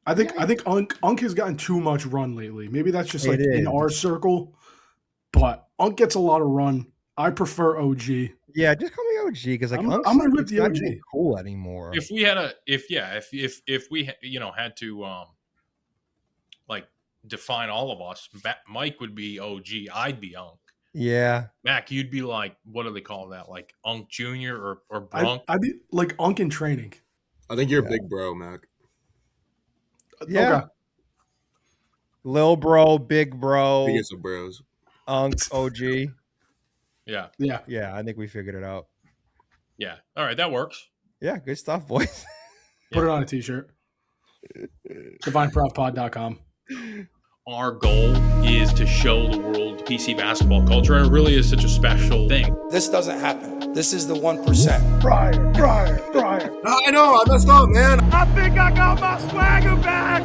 I think Unk has gotten too much run lately. Maybe that's just like It in is. our circle, but Unk gets a lot of run. I prefer OG. Yeah, just call me OG because like I'm Unk's gonna rip it's the not OG. even cool anymore. If we had if we had to like define all of us, Mike would be OG. I'd be Unk. Yeah. Mac, you'd be like, what do they call that? Like Unk Junior or Brunk? I'd be like Unk in training. I think you're a big bro, Mac. Yeah. Okay. Lil bro, big bro, Biggest of bros. Unk, OG. Yeah. Yeah. Yeah, I think we figured it out. Yeah. All right, that works. Yeah, good stuff, boys. Put it on a t-shirt. DivineProfPod.com. Our goal is to show the world PC basketball culture, and it really is such a special thing. This doesn't happen. This is the 1%. Bryan. I know, I messed up, man. I think I got my swagger back.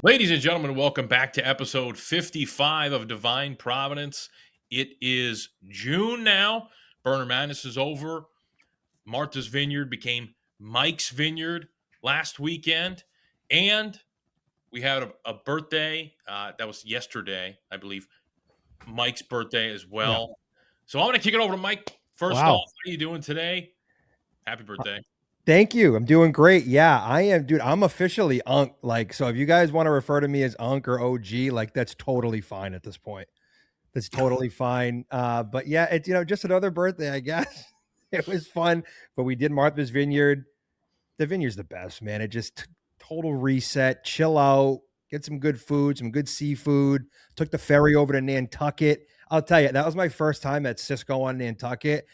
Ladies and gentlemen, welcome back to episode 55 of Divine Providence. It is June now. Burner Madness is over. Martha's Vineyard became Mike's Vineyard last weekend. And we had a birthday. That was yesterday, I believe. Mike's birthday as well. Yeah. So I'm going to kick it over to Mike. First off, how are you doing today? Happy birthday. Thank you. I'm doing great. Yeah, I am, dude. I'm officially Unk. Like, so if you guys want to refer to me as Unk or OG, like that's totally fine at this point. That's totally fine. But yeah, it's, just another birthday, I guess. It was fun, but we did Martha's Vineyard. The vineyard's the best, man. It just total reset, chill out, get some good food, some good seafood. Took the ferry over to Nantucket. I'll tell you, that was my first time at Cisco on Nantucket.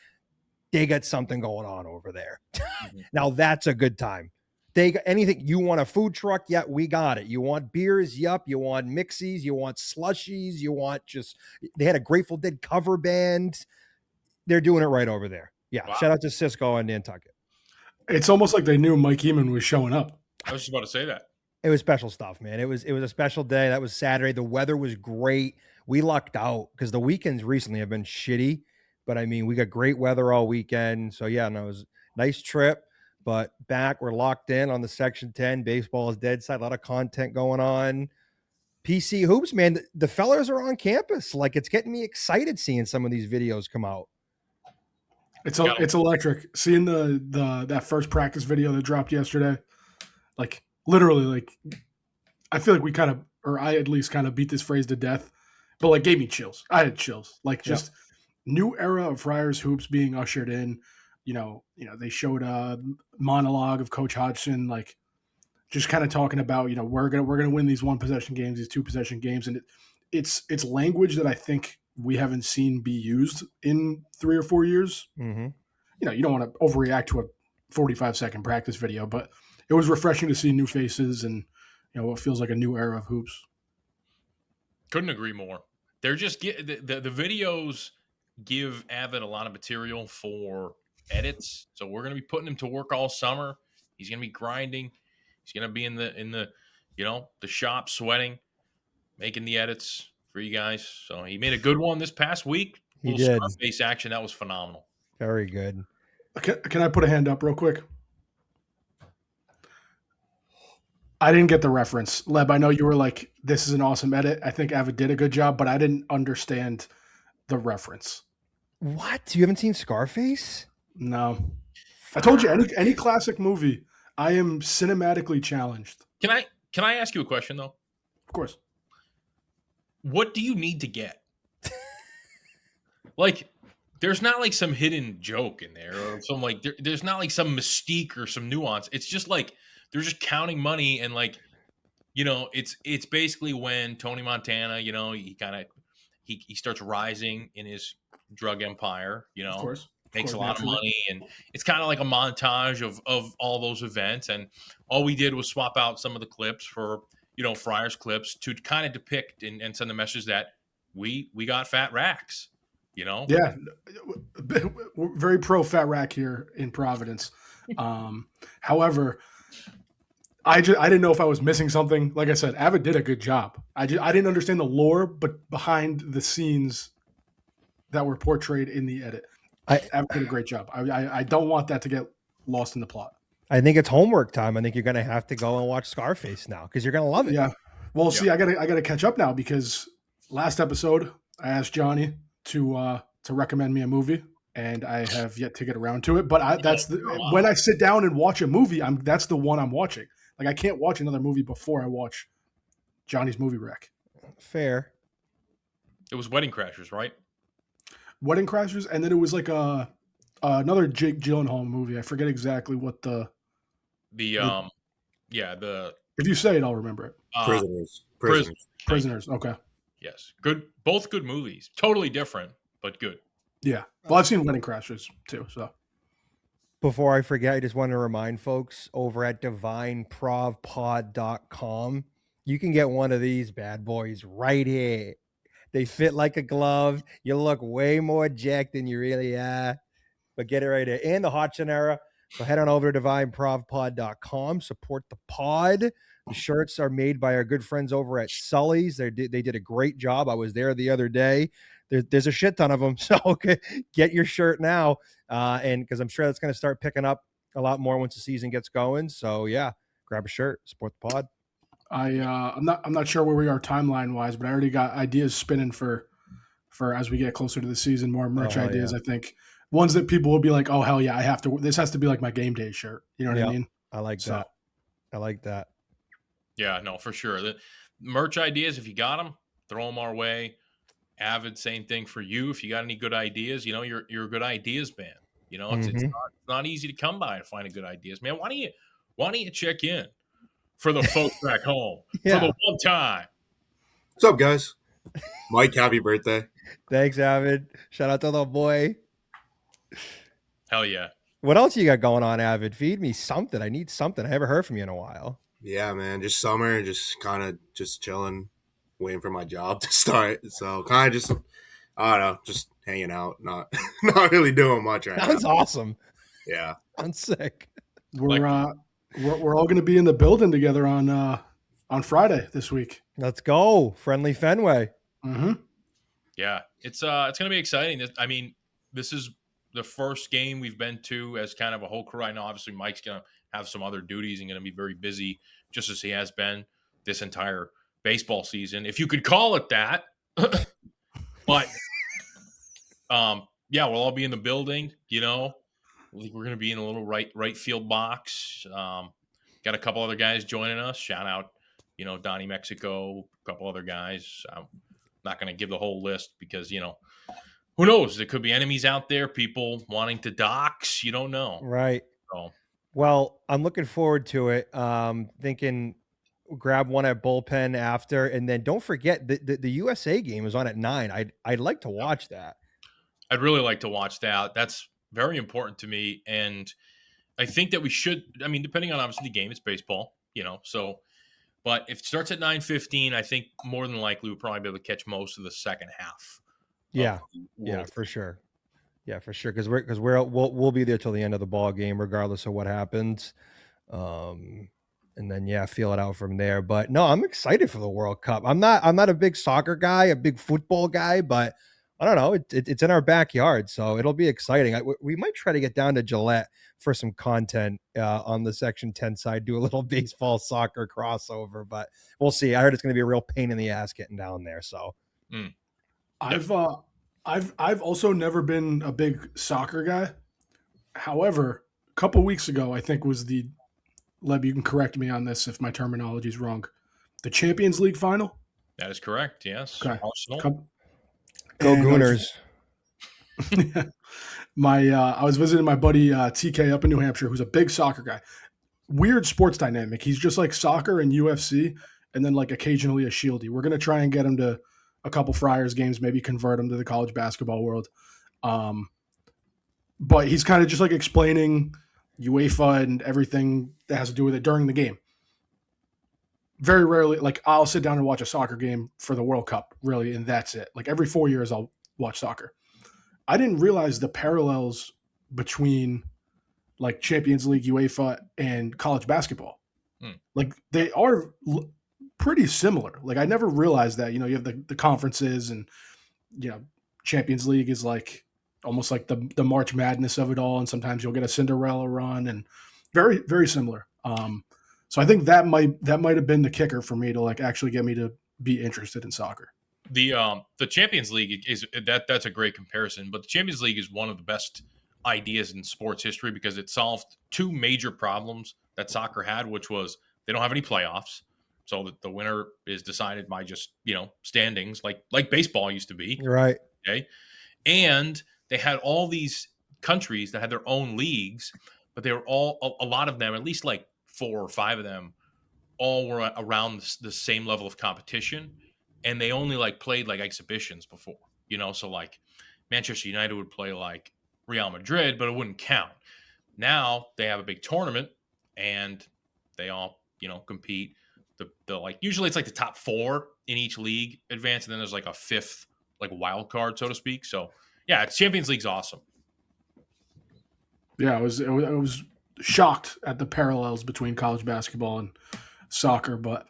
They got something going on over there. Now that's a good time. They got anything you want, a food truck? Yeah, we got it. You want beers? Yup. You want mixies? You want slushies? You want they had a Grateful Dead cover band. They're doing it right over there. Yeah. Wow. Shout out to Cisco on Nantucket. It's almost like they knew Mike Eamon was showing up. I was just about to say that. It was special stuff, man. It was a special day. That was Saturday. The weather was great. We lucked out because the weekends recently have been shitty. But I mean, we got great weather all weekend. So yeah, no, it was a nice trip. But back, we're locked in on the Section 10. Baseball is dead side. A lot of content going on. PC hoops, man. The fellas are on campus. Like, it's getting me excited seeing some of these videos come out. It's electric. Seeing that first practice video that dropped yesterday. Like, literally, like, I feel like we kind of, or I at least kind of beat this phrase to death. But, like, gave me chills. I had chills. Like, just... Yep. New era of Friars hoops being ushered in. They showed a monologue of Coach Hodgson, like just kind of talking about, we're gonna win these 1-possession games, these 2-possession games, and it's language that I think we haven't seen be used in 3 or 4 years. Mm-hmm. You don't want to overreact to a 45-second practice video, but it was refreshing to see new faces and what feels like a new era of hoops. Couldn't agree more. They're just the videos give Avid a lot of material for edits, so we're going to be putting him to work all summer. He's going to be grinding. He's going to be in the the shop sweating, making the edits for you guys. So he made a good one this past week. He did. Face action, that was phenomenal. Very good. Can I put a hand up real quick? I didn't get the reference. Leb, I know you were like, this is an awesome edit. I think Avid did a good job, but I didn't understand the reference. What? You haven't seen Scarface? No. I told you, any classic movie, I am cinematically challenged. Can I ask you a question though? Of course. What do you need to get? Like, there's not like some hidden joke in there or some like there's not like some mystique or some nuance. It's just like they're just counting money and like, it's basically when Tony Montana, he starts rising in his drug empire, Of course. Makes a lot of money, and it's kind of like a montage of all those events. And all we did was swap out some of the clips for, Friars clips to kind of depict and send the message that we got fat racks, Yeah. We're very pro fat rack here in Providence. However, I didn't know if I was missing something. Like I said, Avid did a good job. I didn't understand the lore, but behind the scenes that were portrayed in the edit, Avid did a great job. I don't want that to get lost in the plot. I think it's homework time. I think you're going to have to go and watch Scarface now because you're going to love it. Yeah. Well, see, I gotta catch up now because last episode I asked Johnny to recommend me a movie, and I have yet to get around to it. But when I sit down and watch a movie, that's the one I'm watching. Like I can't watch another movie before I watch Johnny's movie rec. Fair. It was Wedding Crashers, right? Wedding Crashers, and then it was like another Jake Gyllenhaal movie. I forget exactly what the if you say it, I'll remember it. Prisoners. Okay. Yes. Good. Both good movies. Totally different, but good. Yeah. Well, I've seen Wedding Crashers too. So before I forget, I just want to remind folks over at divineprovpod.com, you can get one of these bad boys right here. They fit like a glove. You look way more jacked than you really are. But get it right here. And the Hodgson era. So head on over to divineprovpod.com. Support the pod. The shirts are made by our good friends over at Sully's. They did a great job. I was there the other day. There's a shit ton of them. So get your shirt now. And because I'm sure that's going to start picking up a lot more once the season gets going. So yeah, grab a shirt. Support the pod. I'm not sure where we are timeline wise, but I already got ideas spinning for as we get closer to the season, more merch ideas. Yeah. I think ones that people will be like, oh hell yeah, this has to be like my game day shirt. You know what I mean? I like that. I like that. Yeah, no, for sure. The merch ideas, if you got them, throw them our way. Avid, same thing for you. If you got any good ideas, you're a good ideas man. It's not easy to come by and find a good ideas, man. Why don't you check in for the folks back home for the one time? What's up, guys? Mike, happy birthday. Thanks, Avid. Shout out to the boy. Hell yeah. What else you got going on, Avid? Feed me something. I need something. I haven't heard from you in a while. Yeah, man. Just summer, just kind of just chilling, waiting for my job to start. So kind of just, I don't know, just hanging out, not really doing much right now. That's awesome. Yeah. I'm sick. We're all going to be in the building together on Friday this week. Let's go. Friendly Fenway. Mm-hmm. Yeah. It's going to be exciting. This is the first game we've been to as kind of a whole crew. I know obviously Mike's going to have some other duties and going to be very busy just as he has been this entire baseball season, if you could call it that. But we'll all be in the building, I think we're going to be in a little right field box. Got a couple other guys joining us. Shout out, Donnie Mexico, a couple other guys. I'm not going to give the whole list because, who knows? There could be enemies out there, people wanting to dox. You don't know. Right. So. Well, I'm looking forward to it. Thinking grab one at bullpen after, and then don't forget the USA game is on at 9. I'd like to watch that. I'd really like to watch that. That's very important to me, and I think that we should. I mean, depending on obviously the game, it's baseball, So, but if it starts at 9:15, I think more than likely we'll probably be able to catch most of the second half. Yeah, for sure. Yeah, for sure. Because we'll be there till the end of the ball game, regardless of what happens. And then feel it out from there. But no, I'm excited for the World Cup. I'm not a big soccer guy, a big football guy, but I don't know. It's in our backyard, so it'll be exciting. We might try to get down to Gillette for some content on the Section 10 side, do a little baseball soccer crossover, but we'll see. I heard it's going to be a real pain in the ass getting down there. So I've also never been a big soccer guy. However, a couple weeks ago, I think was the Leb, you can correct me on this if my terminology is wrong. The Champions League final? That is correct, yes. Okay. Arsenal. Go Gooners. I was visiting my buddy TK up in New Hampshire, who's a big soccer guy. Weird sports dynamic. He's just like soccer and UFC, and then like occasionally a shieldy. We're going to try and get him to a couple Friars games, maybe convert him to the college basketball world. But he's kind of just like explaining UEFA and everything that has to do with it during the game. Very rarely, like I'll sit down and watch a soccer game for the World Cup, really, and that's it. Like every 4 years I'll watch soccer. I didn't realize the parallels between like Champions League, UEFA, and college basketball. Like they are pretty similar. Like I never realized that, you have the conferences and, Champions League is like almost like the March Madness of it all, and sometimes you'll get a Cinderella run, and very, very similar. So I think that might have been the kicker for me to like actually get me to be interested in soccer. The Champions League is that's a great comparison, but the Champions League is one of the best ideas in sports history because it solved two major problems that soccer had, which was they don't have any playoffs, so that the winner is decided by just standings like baseball used to be. Right. Okay, and they had all these countries that had their own leagues, but they were all a lot of them, at least like 4 or 5 of them, all were around the same level of competition, and they only like played like exhibitions before, so like Manchester United would play like Real Madrid, but it wouldn't count. Now they have a big tournament and they all compete. The like usually it's like the top 4 in each league advance, and then there's like a 5th like wild card, so to speak. So yeah, Champions League's awesome. Yeah, I was shocked at the parallels between college basketball and soccer, but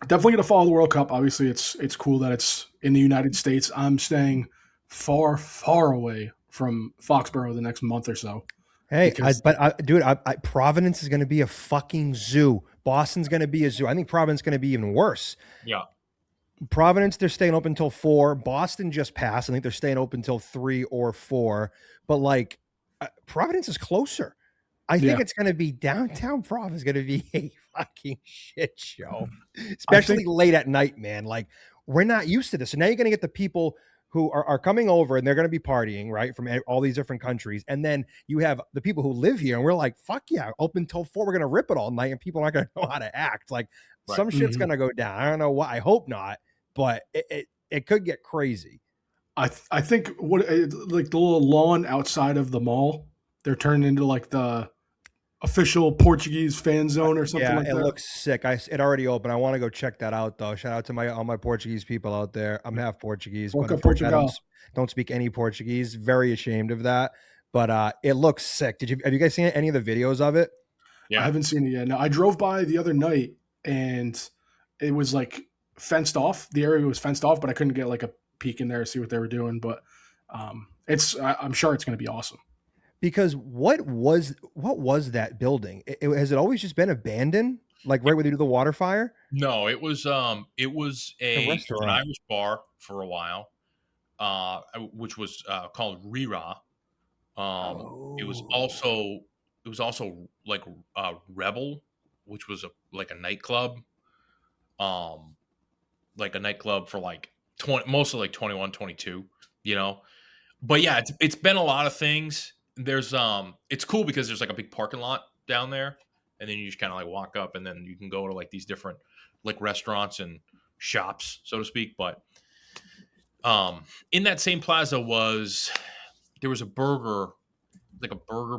definitely going to follow the World Cup. Obviously, it's cool that it's in the United States. I'm staying far, far away from Foxboro the next month or so. Hey, dude, Providence is going to be a fucking zoo. Boston's going to be a zoo. I think Providence is going to be even worse. Yeah. Providence, they're staying open until 4. Boston just passed. I think they're staying open until 3 or 4. But like, Providence is closer. I think it's going to be downtown Providence. Is going to be a fucking shit show, especially late at night, man. Like, we're not used to this. So now you're going to get the people who are coming over and they're going to be partying, right, from all these different countries. And then you have the people who live here and we're like, fuck yeah, open till 4. We're going to rip it all night and people aren't going to know how to act. Like, some shit's going to go down. I don't know why. I hope not, but it could get crazy. I think like the little lawn outside of the mall, they're turning into like the official Portuguese fan zone or something like that. Yeah, it looks sick. It already opened. I want to go check that out though. Shout out to all my Portuguese people out there. I'm half Portuguese, but I don't speak any Portuguese. Very ashamed of that. But it looks sick. Have you guys seen any of the videos of it? Yeah, I haven't seen it yet. No, I drove by the other night and it was like fenced off. The area was fenced off, but I couldn't get like a peek in there to see what they were doing. But I'm sure it's going to be awesome. Because what was that building? Has it always just been abandoned, like right where they do the water fire? No, it was an Irish bar for a while, which was called Rira. It was also like Rebel, which was like a nightclub, for like 20, mostly like 21, 22, But yeah, it's been a lot of things. There's it's cool because there's like a big parking lot down there, and then you just kind of like walk up and then you can go to like these different like restaurants and shops, so to speak. But in that same plaza there was a burger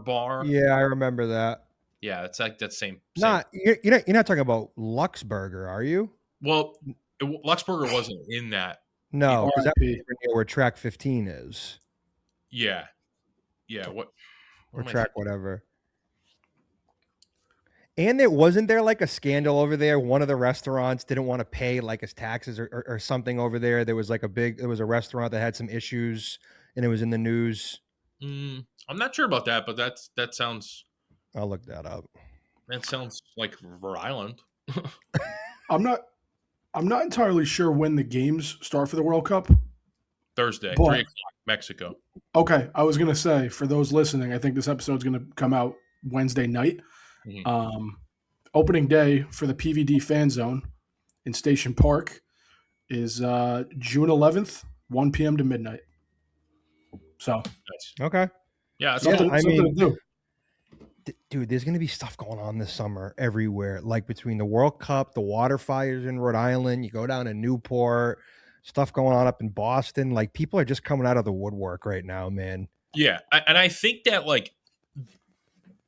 bar. Yeah, I remember that. Yeah, it's like that same. You're not talking about Lux Burger, are you? Well, Lux Burger wasn't in that. No, because that's where track 15 is. Yeah. Yeah, or track whatever. And wasn't there like a scandal over there? One of the restaurants didn't want to pay like his taxes or something over there. There was like a restaurant that had some issues and it was in the news. I'm not sure about that, but that sounds. I'll look that up. That sounds like Rhode Island. I'm not entirely sure when the games start for the World Cup. Thursday, 3 o'clock, Mexico. Okay, I was gonna say for those listening, I think this episode's gonna come out Wednesday night. Mm-hmm. Opening day for the PVD Fan Zone in Station Park is June 11th, 1 p.m. to midnight. So, nice. Okay, yeah, something to do. Dude, there's gonna be stuff going on this summer everywhere. Like between the World Cup, the water fires in Rhode Island, you go down to Newport. Stuff going on up in Boston. Like people are just coming out of the woodwork right now, man. Yeah. And I think that like,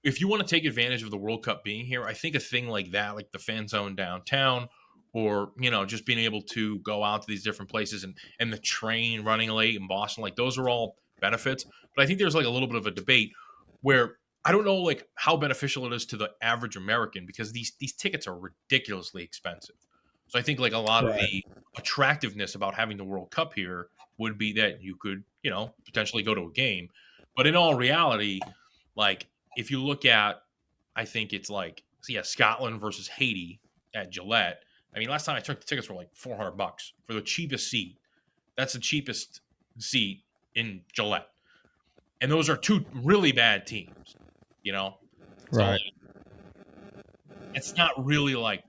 if you want to take advantage of the World Cup being here, I think a thing like that, like the fan zone downtown or, just being able to go out to these different places and the train running late in Boston, like those are all benefits. But I think there's like a little bit of a debate where I don't know like how beneficial it is to the average American because these tickets are ridiculously expensive. So I think like a lot of the attractiveness about having the World Cup here would be that you could, potentially go to a game. But in all reality, like if you look at, I think it's like, Scotland versus Haiti at Gillette. I mean, last time I took the tickets were like $400 for the cheapest seat. That's the cheapest seat in Gillette. And those are two really bad teams, So Right. it's not really like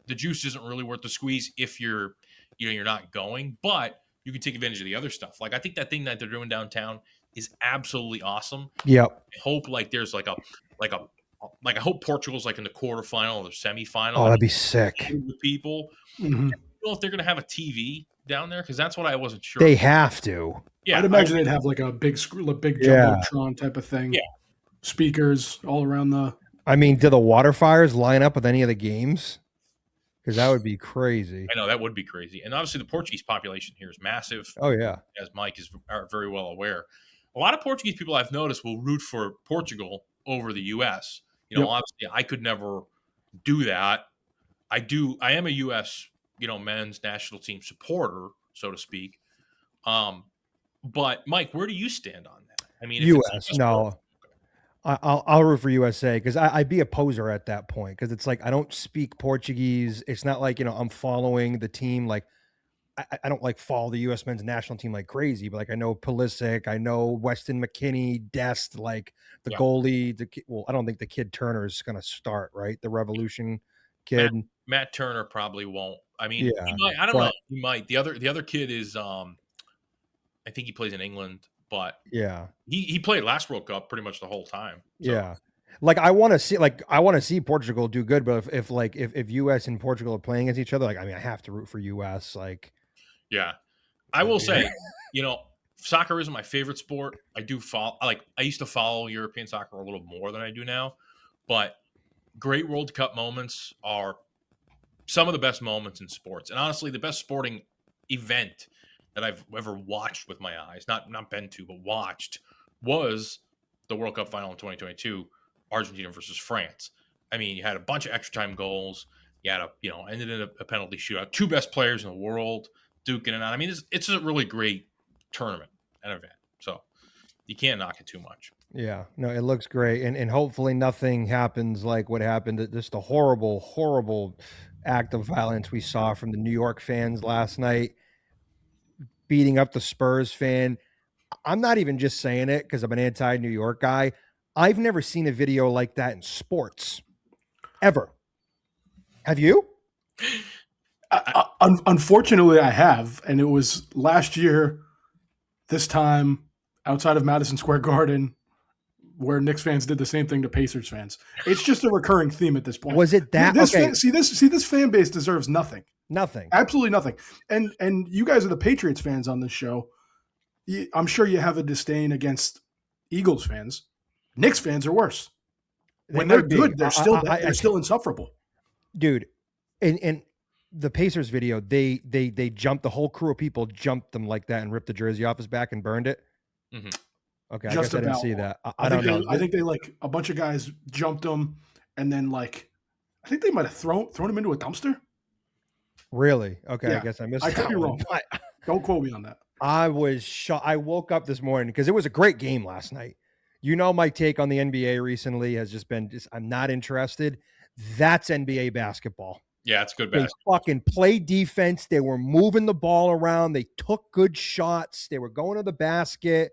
the juice isn't really worth the squeeze if you're not going, but you can take advantage of the other stuff. Like I think that thing that they're doing downtown is absolutely awesome. Yep. I hope like there's like I hope Portugal's like in the quarterfinal or the semifinal. Oh, that'd be sick. With people. Mm-hmm. I don't know if they're going to have a TV down there because that's what I wasn't sure. They have to. Yeah, I'd imagine they'd have like a big jumbotron type of thing. Yeah, speakers all around the. I mean, do the Waterfires line up with any of the games? Because that would be crazy. I know that would be crazy, and obviously the Portuguese population here is massive. Oh yeah, as Mike are very well aware. A lot of Portuguese people I've noticed will root for Portugal over the U.S. Obviously I could never do that. I am a U.S. men's national team supporter, so to speak. But Mike, where do you stand on that? I mean, U.S. No, I'll root for USA because I'd be a poser at that point because it's like I don't speak Portuguese. It's not like I'm following the team like I don't like follow the U.S. men's national team like crazy, but like I know Pulisic, I know Weston McKennie, Dest, like the goalie. I don't think the kid Turner is going to start, right? The Revolution kid, Matt Turner probably won't. I mean, he might, I don't know. He might. The other kid is I think he plays in England, but he played last World Cup pretty much the whole time. So. Yeah. Like I want to see Portugal do good, but if US and Portugal are playing against each other, like I mean, I have to root for US. Like, yeah, I will say, soccer isn't my favorite sport. I do follow. I used to follow European soccer a little more than I do now, but great World Cup moments are some of the best moments in sports, and honestly, the best sporting event that I've ever watched with my eyes, not been to, but watched, was the World Cup final in 2022. Argentina versus France. I mean, you had a bunch of extra time goals. You had ended in a penalty shootout. Two best players in the world duking it out. I mean, it's a really great tournament and event. So you can't knock it too much. Yeah, no, it looks great, and hopefully nothing happens like what happened. Just the horrible, horrible act of violence we saw from the New York fans last night, beating up the Spurs fan. I'm not even just saying it because I'm an anti-New York guy. I've never seen a video like that in sports, ever. Have you? Unfortunately, I have, and it was last year, this time, outside of Madison Square Garden, where Knicks fans did the same thing to Pacers fans. It's just a recurring theme at this point. Was it that? Okay. This fan base deserves nothing. Nothing. Absolutely nothing. And you guys are the Patriots fans on this show. I'm sure you have a disdain against Eagles fans. Knicks fans are worse. When they're good, they're still insufferable. Dude, in the Pacers video, they jumped, the whole crew of people jumped them like that and ripped the jersey off his back and burned it. Mm-hmm. Okay, I guess I didn't see that. I don't know. I think they like a bunch of guys jumped them, and then like I think they might have thrown him into a dumpster. Really? Okay, yeah. I guess I missed. I could be wrong. Don't quote me on that. I was shocked. I woke up this morning because it was a great game last night. My take on the NBA recently has just been I'm not interested. That's NBA basketball. Yeah, it's good basketball. They fucking played defense. They were moving the ball around. They took good shots. They were going to the basket.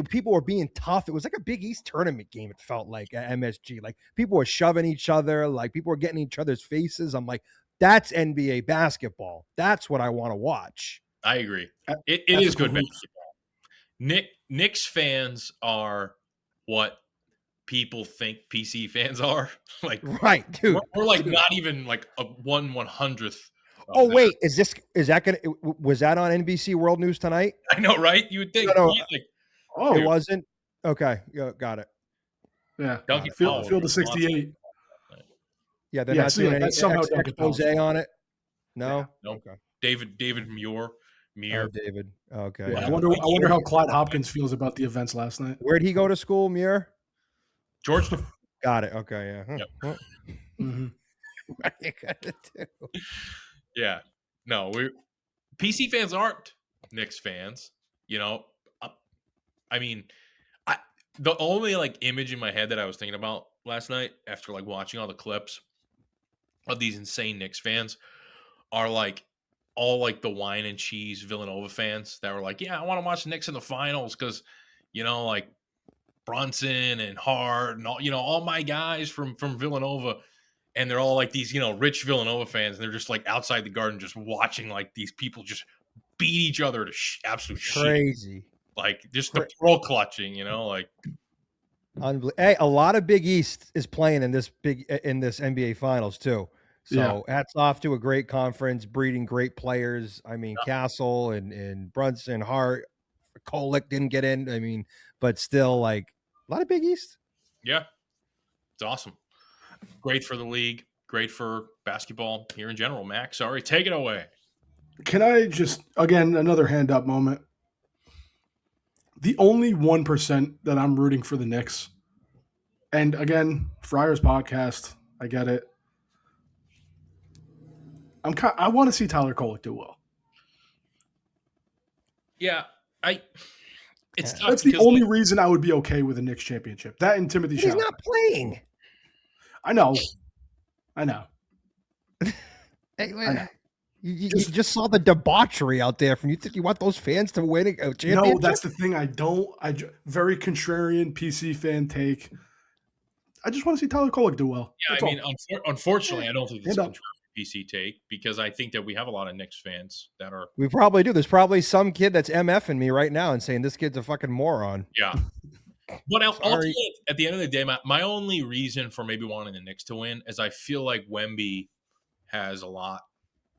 People were being tough. It was like a Big East tournament game. It felt like at MSG. Like people were shoving each other. Like people were getting in each other's faces. I'm like, that's NBA basketball. That's what I want to watch. I agree. It is good basketball. Knicks fans are what people think PC fans are. Like, right, dude. We're like not even like a 1/100th. Oh wait, was that on NBC World News tonight? I know, right? You would think. No. It wasn't. Okay, got it. Yeah, Field of 68. Yeah, they're not doing any expose on it. No. Yeah, no. Okay. David Muir. Oh, David. Okay. Yeah, I wonder how Clyde Hopkins feels about the events last night. Where'd he go to school, Muir? Georgetown. Got it. Okay. Yeah. Yep. Mm-hmm. What are you gonna do? Yeah. No, PC fans aren't Knicks fans. I mean, the only like image in my head that I was thinking about last night after like watching all the clips of these insane Knicks fans are like all like the wine and cheese Villanova fans that were like, yeah, I want to watch the Knicks in the finals because, like Brunson and Hart and all my guys from Villanova. And they're all like these, rich Villanova fans. And they're just like outside the Garden just watching like these people just beat each other to absolute crazy. shit. Like just the pro clutching, like. Hey, a lot of Big East is playing in this NBA Finals too. So hats off to a great conference, breeding great players. I mean, Castle and Brunson, Hart, Kolek didn't get in. I mean, but still, like a lot of Big East. Yeah, it's awesome. Great for the league. Great for basketball here in general. Max, sorry, take it away. Can I just again another hand up moment? The only 1% that I'm rooting for the Knicks, and again, Friars podcast, I get it. I want to see Tyler Kolek do well. Yeah, it's tough. That's the only reason I would be okay with a Knicks championship. That and Timothy Shao. He's not playing. I know. Hey, you just saw the debauchery out there from you. Think you want those fans to win a championship? No, that's the thing. Very contrarian PC fan take. I just want to see Tyler Kolek do well. Yeah, unfortunately, I don't think it's a contrarian PC take because I think that we have a lot of Knicks fans that are. We probably do. There's probably some kid that's MFing me right now and saying this kid's a fucking moron. Yeah. But ultimately, at the end of the day, my only reason for maybe wanting the Knicks to win is I feel like Wemby has a lot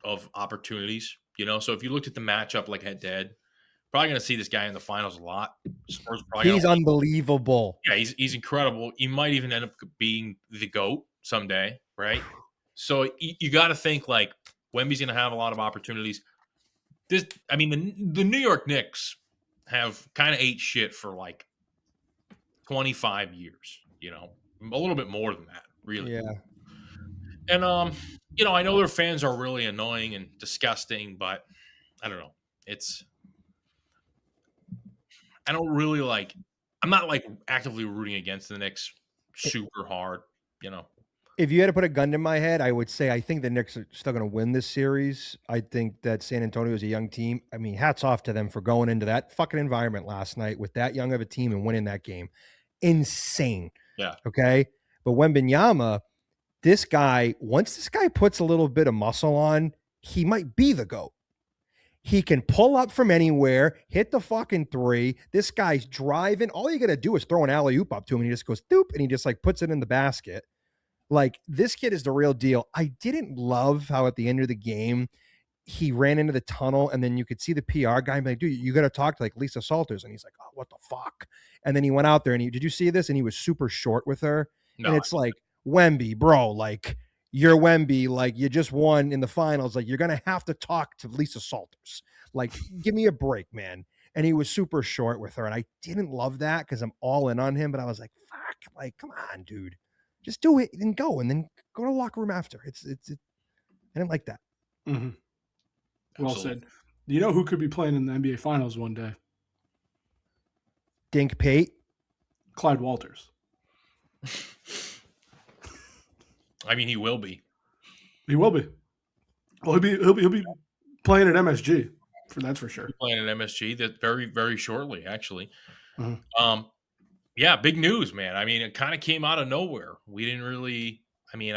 of opportunities, So if you looked at the matchup like head-to-head, probably going to see this guy in the finals a lot. He's unbelievable. Yeah, he's incredible. He might even end up being the GOAT someday, right? So you got to think like Wemby's going to have a lot of opportunities. The New York Knicks have kind of ate shit for like 25 years, a little bit more than that, really. Yeah. And, I know their fans are really annoying and disgusting, but I don't know. I don't really I'm not like actively rooting against the Knicks super hard, If you had to put a gun to my head, I would say I think the Knicks are still going to win this series. I think that San Antonio is a young team. I mean, hats off to them for going into that fucking environment last night with that young of a team and winning that game. Insane. Yeah. Okay. But Wembanyama, once this guy puts a little bit of muscle on, he might be the GOAT. He can pull up from anywhere, hit the fucking three. This guy's driving. All you got to do is throw an alley-oop up to him and he just goes doop and he just like puts it in the basket. Like, this kid is the real deal. I didn't love how at the end of the game, he ran into the tunnel and then you could see the PR guy be like, dude, you got to talk to like Lisa Salters. And he's like, oh, what the fuck? And then he went out there and did you see this? And he was super short with her. No, and it's like, Wemby, bro, like you're Wemby, like you just won in the finals. Like you're going to have to talk to Lisa Salters. Like, give me a break, man. And he was super short with her. And I didn't love that because I'm all in on him. But I was like, fuck, like, come on, dude. Just do it and go then go to the locker room after. I didn't like that. Mm-hmm. Well said. You know who could be playing in the NBA Finals one day? Dink Pate? Clyde Walters. I mean, he will be. He will be. Well, he'll be playing at MSG. That's for sure. Playing at MSG that very, very shortly, actually. Mm-hmm. Yeah, big news, man. I mean, it kind of came out of nowhere. We didn't really. I mean,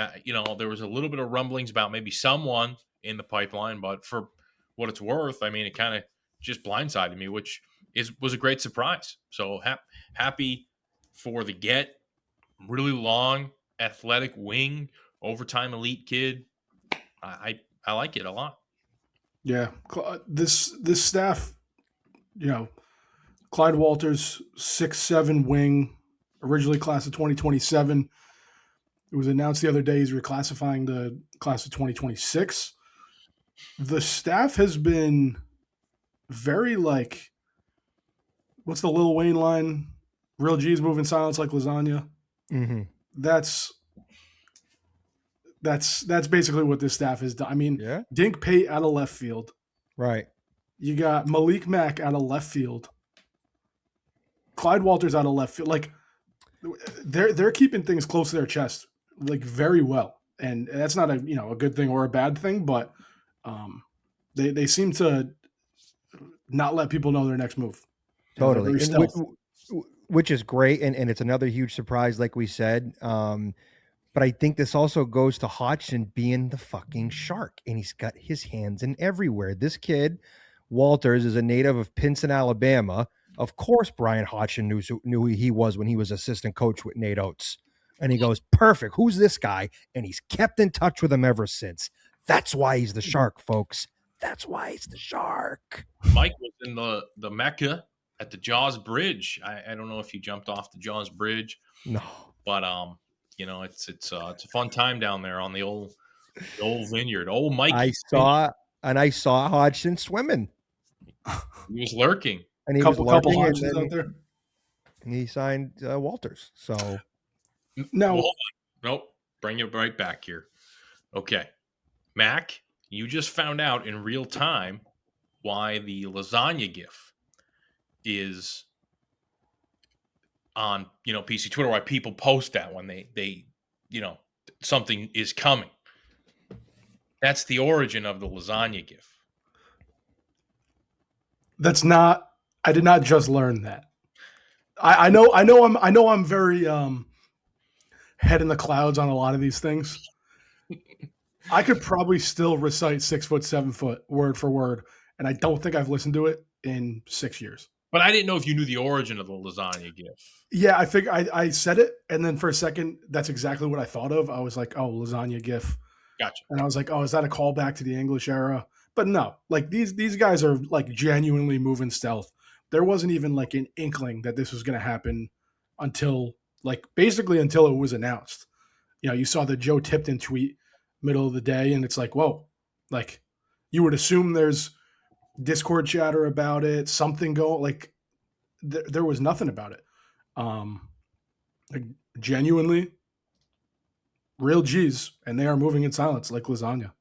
there was a little bit of rumblings about maybe someone in the pipeline, but for what it's worth, I mean, it kind of just blindsided me, which was a great surprise. So happy for the get. Really long, athletic wing, overtime elite kid. I like it a lot. Yeah, this staff, Clyde Walters, 6'7" wing, originally class of 2027. It was announced the other day he's reclassifying the class of 2026. The staff has been very what's the Lil Wayne line? Real G's moving silence like lasagna. Mm-hmm. That's That's basically what this staff has done. I mean, Yeah. Dink Pate out of left field. Right. You got Malik Mack out of left field. Clyde Walters out of left field. Like they're keeping things close to their chest, like very well. And that's not a good thing or a bad thing, but they seem to not let people know their next move. Totally. Which is great, and it's another huge surprise, like we said. But I think this also goes to Hodgson being the fucking shark, and he's got his hands in everywhere. This kid, Walters, is a native of Pinson, Alabama. Of course, Bryan Hodgson knew who he was when he was assistant coach with Nate Oates. And he goes, perfect. Who's this guy? And he's kept in touch with him ever since. That's why he's the shark, folks. That's why he's the shark. Mike was in the Mecca at the Jaws Bridge. I don't know if you jumped off the Jaws Bridge. No. But it's a fun time down there on the old vineyard. Old Mike. I saw Hodgson swimming. He was lurking. And he couple was lurking, Hodgsons out there. And he signed Walters. So no, well, nope. Bring it right back here. Okay, Mac, you just found out in real time why the lasagna gif is on PC Twitter. Why people post that when they something is coming. That's the origin of the lasagna gif. That's not. I did not just learn that. I know I'm very head in the clouds on a lot of these things. I could probably still recite 6 foot, 7 foot word for word, and I don't think I've listened to it in 6 years. But I didn't know if you knew the origin of the lasagna gif. Yeah, I think I said it, and then for a second, that's exactly what I thought of. I was like, oh, lasagna gif. Gotcha. And I was like, oh, is that a callback to the English era? But no, like these guys are like genuinely moving stealth. There wasn't even like an inkling that this was going to happen until basically until it was announced. You saw the Joe Tipton tweet middle of the day, and it's like, whoa, like you would assume there's Discord chatter about it, something going, like there was nothing about it. Like genuinely real G's, and they are moving in silence like lasagna.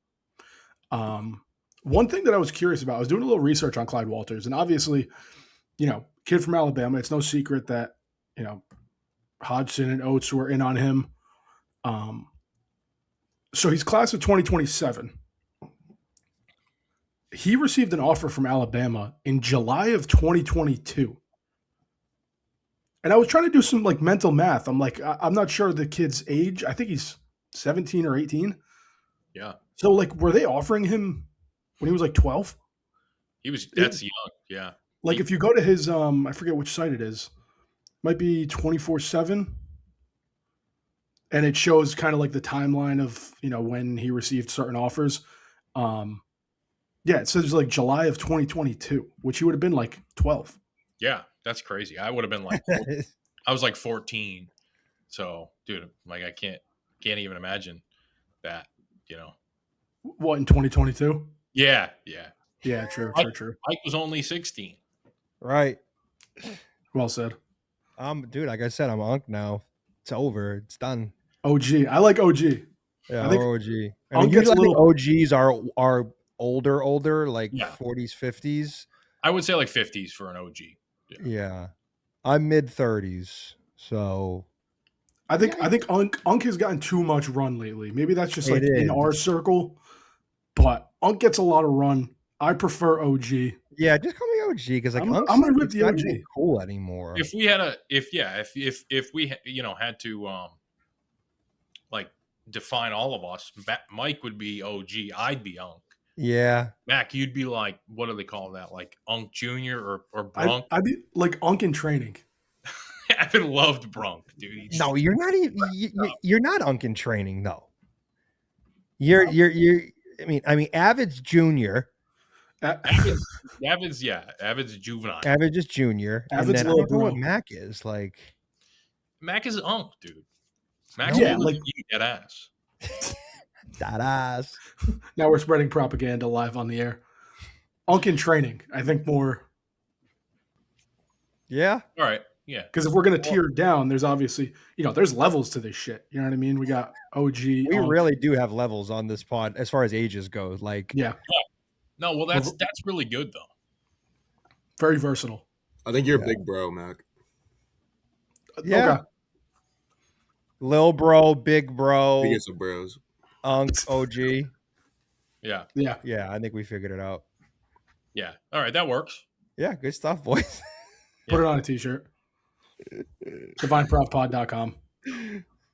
One thing that I was curious about, I was doing a little research on Clyde Walters, and obviously, kid from Alabama, it's no secret that, Hodgson and Oates were in on him. So he's class of 2027. He received an offer from Alabama in July of 2022. And I was trying to do some like mental math. I'm like, I'm not sure the kid's age. I think he's 17 or 18. Yeah. So like, were they offering him when he was like 12? That's young. Yeah. Like if you go to his, I forget which site it is, might be 24/7. And it shows kind of like the timeline of, when he received certain offers. Yeah, it says like July of 2022, which he would have been like 12. Yeah, that's crazy. I would have been like, I was like 14. So, dude, like I can't even imagine that, What, in 2022? Yeah. Yeah, true. Mike was only 16. right. Well said. Dude, like I said, I'm Unk now. It's over. It's done. OG. I like OG. Yeah, I think OG. I Unk mean, gets a usually little- OGs are older, like 40s, 50s. I would say like 50s for an OG. Yeah. I'm mid 30s. So I think Unk has gotten too much run lately. Maybe that's just like It in is. our circle, but Unk gets a lot of run. I prefer OG. yeah, just call me OG because like I'm Unk's gonna rip it's the not OG. even cool anymore. If we had if we had to like define all of us, Mike would be OG, I'd be Unk. Yeah. Mac, you'd be like, what do they call that? Like Unk Jr. or Brunk? I'd be like Unk in training. Evan loved Brunk, dude. No, you're not even you're not Unk in training though. You're I mean Avid's junior. Avid's juvenile. Avid is junior. And Avid's then I little don't know what bro. Mac is like. Mac is Unk, dude. Mac's Yeah, like like- you dead ass. That ass. Now we're spreading propaganda live on the air. Unk in training. I think more. Yeah. All right. Yeah. Because if we're gonna tear it down, there's obviously, there's levels to this shit. You know what I mean? We got OG. We really do have levels on this pod as far as ages go. Like, yeah. No, well, that's really good though. Very versatile. I think you're a big bro, Mac. Yeah. Okay. Lil bro, big bro, Biggest of bros. Unk, OG. Yeah. Yeah. Yeah, I think we figured it out. Yeah. All right, that works. Yeah, good stuff, boys. Put it on a t-shirt. DivinePropPod.com.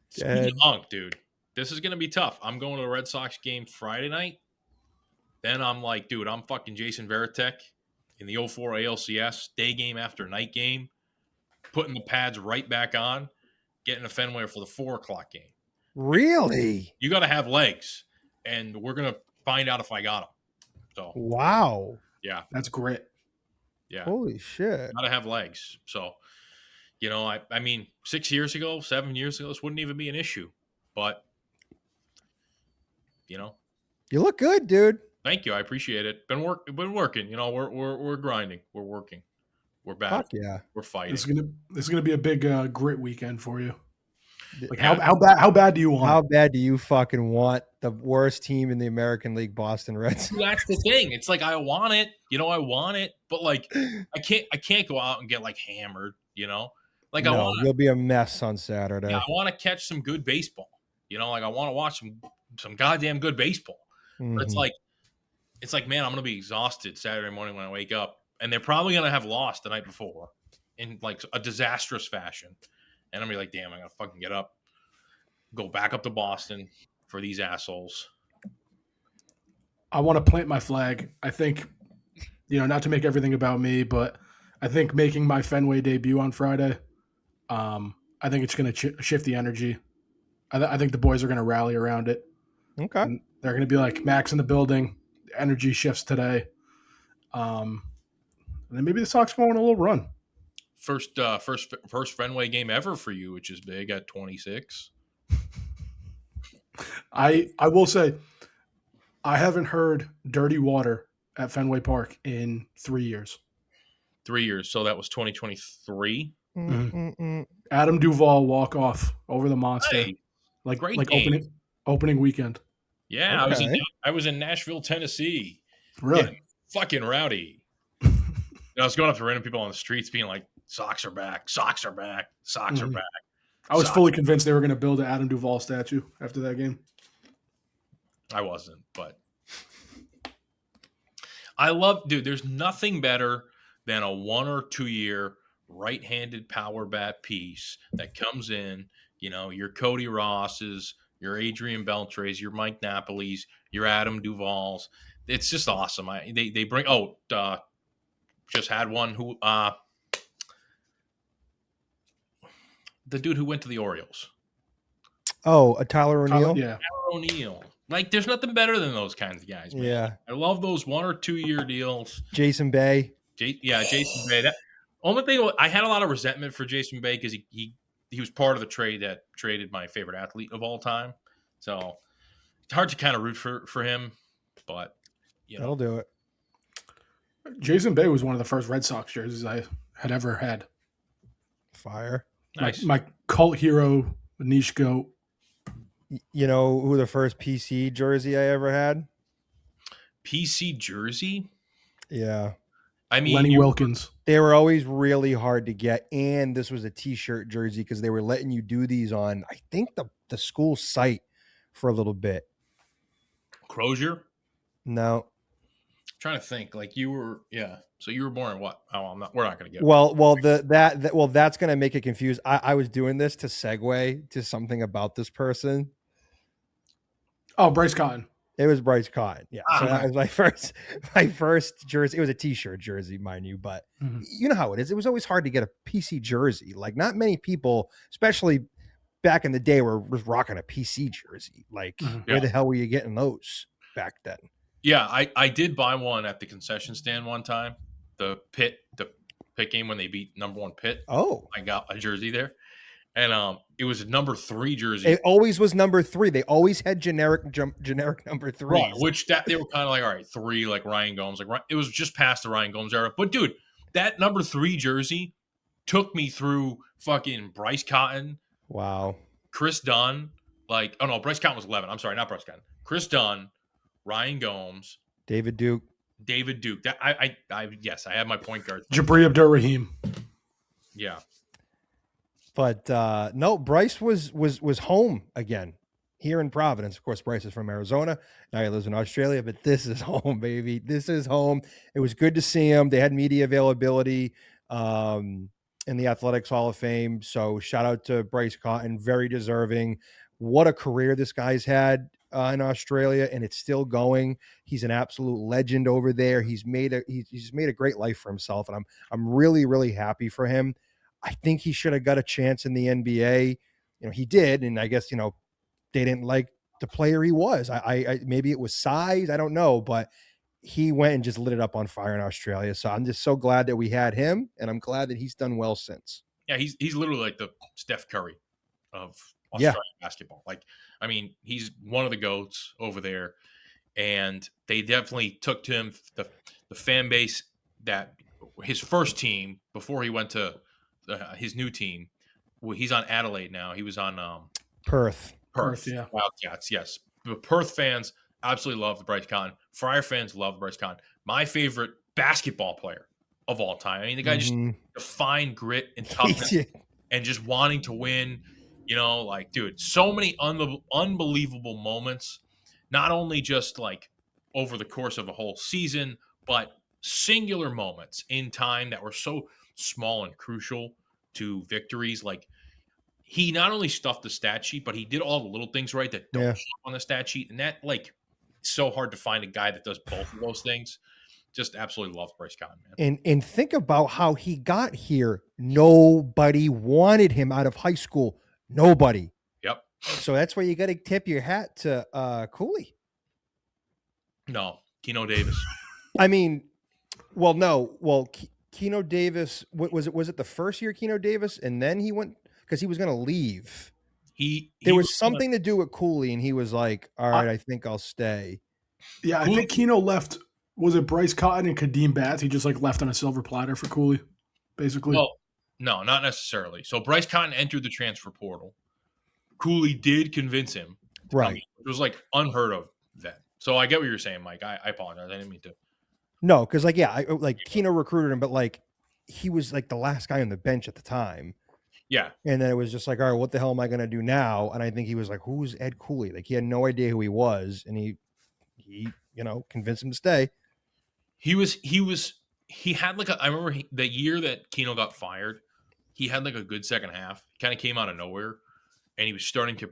Speaking of Unk, dude, this is gonna be tough. I'm going to a Red Sox game Friday night. Then I'm like, dude, I'm fucking Jason Varitek in the 04 ALCS, day game after night game, putting the pads right back on, getting a Fenway for the 4 o'clock game. Really? You got to have legs, and we're going to find out if I got them. So, wow. Yeah. That's great. Yeah. Holy shit. Got to have legs. So, I mean, 6 years ago, 7 years ago, this wouldn't even be an issue. But, You look good, dude. Thank you. I appreciate it. Been working. We're grinding. We're working. We're back. Fuck yeah. We're fighting. This is gonna be a big grit weekend for you. Like how bad do you want? How bad do you fucking want the worst team in the American League, Boston Reds? That's the thing. It's like I want it. I want it, but like I can't go out and get like hammered. Like No, you'll be a mess on Saturday. I want to catch some good baseball. Like I want to watch some goddamn good baseball. Mm-hmm. But it's like, man, I'm gonna be exhausted Saturday morning when I wake up, and they're probably gonna have lost the night before in like a disastrous fashion, and I'm gonna be like, damn, I gotta fucking get up, go back up to Boston for these assholes. I want to plant my flag. I think, not to make everything about me, but I think making my Fenway debut on Friday, I think it's going to shift the energy. I think the boys are going to rally around it. Okay. And they're going to be like, Max in the building. The energy shifts today. And then maybe the Sox go on a little run. First Fenway game ever for you, which is big at 26. I will say, I haven't heard dirty water at Fenway Park in 3 years. 3 years. So that was 2023. Mm-hmm. Adam Duvall walk off over the monster. Hey, like game. opening weekend. Yeah, Okay. I was in Nashville, Tennessee. Really? Getting fucking rowdy. I was going up to random people on the streets being like, Sox are back, Sox are back, Sox are back. I was fully convinced they were going to build an Adam Duvall statue after that game. I wasn't, but dude, there's nothing better than a 1 or 2 year right-handed power bat piece that comes in, your Cody Rosses, your Adrian Beltres, your Mike Napoli's, your Adam Duvall's. It's just awesome. They bring just had one who the dude who went to the Orioles. Oh, Tyler O'Neill? Yeah. Tyler O'Neill. Like, there's nothing better than those kinds of guys, man. Yeah. I love those 1 or 2 year deals. Jason Bay. Jason Bay. That only thing I had a lot of resentment for Jason Bay because he was part of the trade that traded my favorite athlete of all time. So it's hard to kind of root for him, but That'll do it. Jason Bay was one of the first Red Sox jerseys I had ever had. Fire. nice. My cult hero, niche goat. You know who the first PC jersey I ever had? PC jersey. Yeah. I mean, Lenny Wilkins. They were always really hard to get, and this was a T-shirt jersey because they were letting you do these on, I think, the school site for a little bit. Crozier. No. I'm trying to think. Like you were, yeah. So you were born in what? Oh, I'm not. We're not going to get. Well, that's going to make it confused. I was doing this to segue to something about this person. Oh, Bryce Cotton. It was Bryce Cotton. Yeah. So Ah. that was my first jersey. It was a T-shirt jersey, mind you, but you know how it is. It was always hard to get a PC jersey. Like not many people, especially back in the day, were rocking a PC jersey. Like where the hell were you getting those back then? Yeah, I did buy one at the concession stand one time. The Pitt game when they beat number 1 Pitt. Oh, I got a jersey there, and it was a number 3 jersey. it always was number 3. They always had generic number 3. Right, which that they were kind of like, all right, 3 like Ryan Gomes. Like it was just past the Ryan Gomes era. But dude, that number 3 jersey took me through fucking Bryce Cotton, Wow. Chris Dunn. Bryce Cotton was 11. I'm sorry, not Bryce Cotton. Chris Dunn, Ryan Gomes, David Duke. That I have my point guard. Jabri Abdur-Rahim. Yeah. But no, Bryce was home again here in Providence. Of course, Bryce is from Arizona. Now he lives in Australia, but this is home, baby. This is home. It was good to see him. They had media availability in the Athletics Hall of Fame. So shout out to Bryce Cotton, very deserving. What a career this guy's had in Australia, and it's still going. He's an absolute legend over there. He's made a great life for himself, and I'm really, really happy for him. I think he should have got a chance in the NBA. He did, and I guess they didn't like the player he was. I maybe it was size, I don't know, but he went and just lit it up on fire in Australia. So I'm just so glad that we had him, and I'm glad that he's done well since. Yeah, he's literally like the Steph Curry of Australian basketball. He's one of the GOATs over there, and they definitely took to him the fan base that his first team before he went to his new team. Well, he's on Adelaide now. He was on Perth, yeah. Wildcats, yes. The Perth fans absolutely love Bryce Cotton. Friar fans love Bryce Cotton. My favorite basketball player of all time. I mean, the guy just defined grit and toughness and just wanting to win. Dude, so many unbelievable moments, not only just like over the course of a whole season, but singular moments in time that were so small and crucial to victories. Like, he not only stuffed the stat sheet, but he did all the little things right that don't show up on the stat sheet. And that, so hard to find a guy that does both of those things. Just absolutely love Bryce Cotton, man. And think about how he got here. Nobody wanted him out of high school. Nobody. Yep. So that's where you got to tip your hat to Cooley. No, Keno Davis. I mean, well, no. Well, Keno Davis, was it the first year Keno Davis, and then he went because he was going to leave. There was something to do with Cooley, and he was like, all right, I think I'll stay. Yeah, I think Keno left. Was it Bryce Cotton and Kadeem Batts? He just left on a silver platter for Cooley, basically. Well, no, not necessarily. So Bryce Cotton entered the transfer portal. Cooley did convince him. Right. It was unheard of then. So I get what you're saying, Mike. I apologize. I didn't mean to. No, because Keno recruited him, but he was the last guy on the bench at the time. Yeah. And then it was just all right, what the hell am I going to do now? And I think he was like, who's Ed Cooley? He had no idea who he was. And he convinced him to stay. He had I remember the year that Keno got fired, he had a good second half. He kind of came out of nowhere and he was starting to,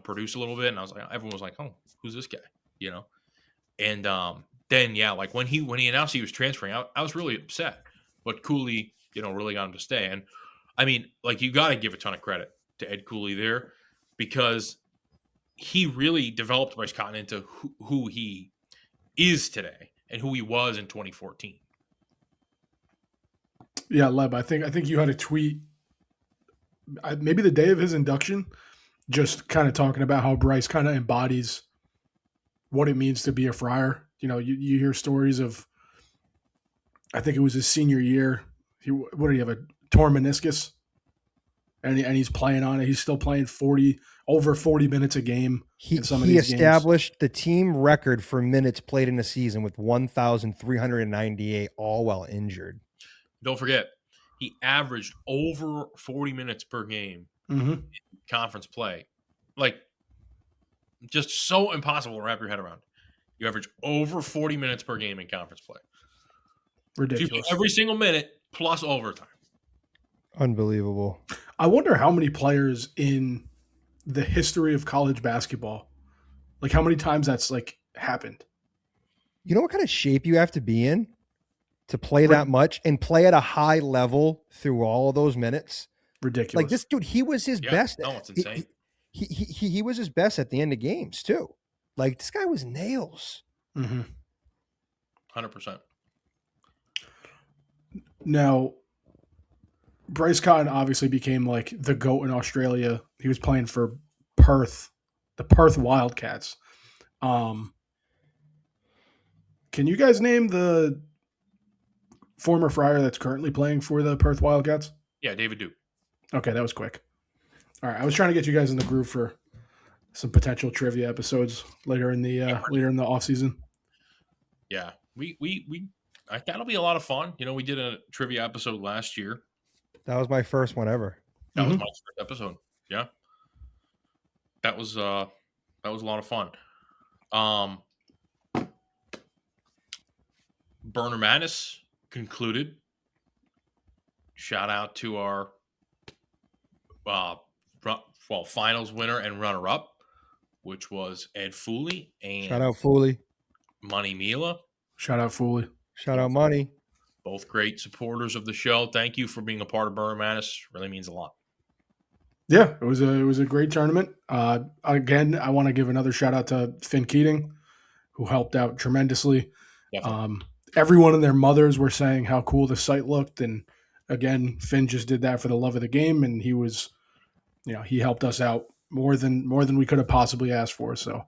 produce a little bit. And I was like, everyone was like, oh, who's this guy? And then, when he announced he was transferring, I was really upset, but Cooley, really got him to stay. And I mean, you got to give a ton of credit to Ed Cooley there because he really developed Bryce Cotton into who he is today and who he was in 2014. Yeah, Leb, I think you had a tweet maybe the day of his induction, just kind of talking about how Bryce kind of embodies what it means to be a Friar. You hear stories of, I think it was his senior year. What did he have, a torn meniscus? And he's playing on it. He's still playing over 40 minutes a game. He established the team record for minutes played in a season with 1,398, all while injured. Don't forget, he averaged over 40 minutes per game in conference play. Just so impossible to wrap your head around. You average over 40 minutes per game in conference play. Ridiculous. Every single minute plus overtime. Unbelievable. I wonder how many players in the history of college basketball, how many times that's happened. You know what kind of shape you have to be in to play that much and play at a high level through all of those minutes? Ridiculous. This dude, he was his best. No, it's insane. He was his best at the end of games too. This guy was nails. 100%. Now, Bryce Cotton obviously became the GOAT in Australia. He was playing for Perth, the Perth Wildcats. Can you guys name the former Friar that's currently playing for the Perth Wildcats? Yeah, David Duke. Okay, that was quick. All right, I was trying to get you guys in the groove for some potential trivia episodes later in the off season. Yeah, that'll be a lot of fun. We did a trivia episode last year. That was my first one ever. That was my first episode. Yeah, that was a lot of fun. Burner Madness concluded. Shout out to our finals winner and runner up, which was Ed Fooley and shout out Fooley, Money Mila. Shout out Fooley. Shout out Money. Both great supporters of the show. Thank you for being a part of Burner Madness. Really means a lot. Yeah, it was a great tournament. Again, I want to give another shout out to Finn Keating, who helped out tremendously. Everyone and their mothers were saying how cool the site looked, and again, Finn just did that for the love of the game, and he was, he helped us out more than we could have possibly asked for. So,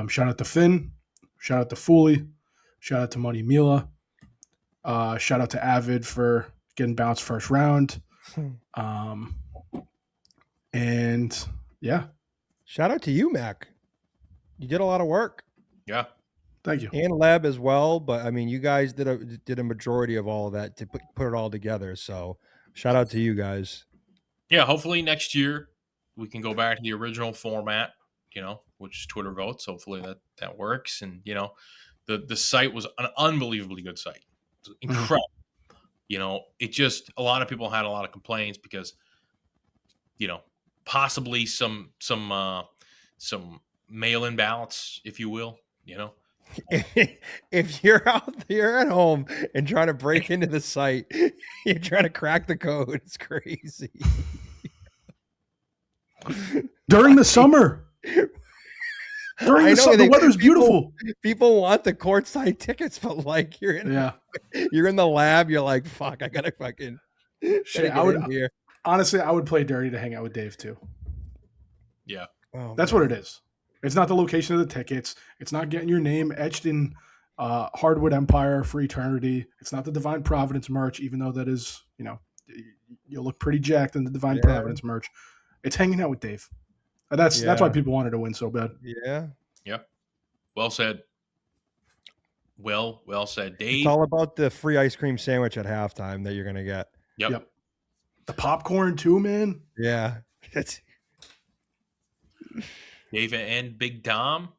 shout out to Finn, shout out to Fooley, shout out to Money Mila, shout out to Avid for getting bounced first round. And yeah, shout out to you, Mac. You did a lot of work. Yeah, thank you. And Leb as well, but I mean, you guys did a majority of all of that to put it all together. So shout out to you guys. Yeah, hopefully next year we can go back to the original format, which is Twitter votes. Hopefully that works. And the site was an unbelievably good site. It was incredible. It just, a lot of people had a lot of complaints because possibly some mail-in ballots, if you will. If you're out there at home and trying to break into the site, you're trying to crack the code. It's crazy. During the summer. The weather's beautiful. People want the courtside tickets, but like you're in the lab, you're like, fuck, I gotta fucking shit. Honestly, I would play dirty to hang out with Dave too. Yeah. That's what it is. It's not the location of the tickets. It's not getting your name etched in Hardwood Empire for eternity. It's not the Divine Providence merch, even though that is, you'll look pretty jacked in the Divine Providence merch. It's hanging out with Dave. That's why people wanted to win so bad. Yeah. Yep. Well said. Well said, Dave. It's all about the free ice cream sandwich at halftime that you're gonna get. Yep. The popcorn too, man. Yeah. Dave and Big Dom,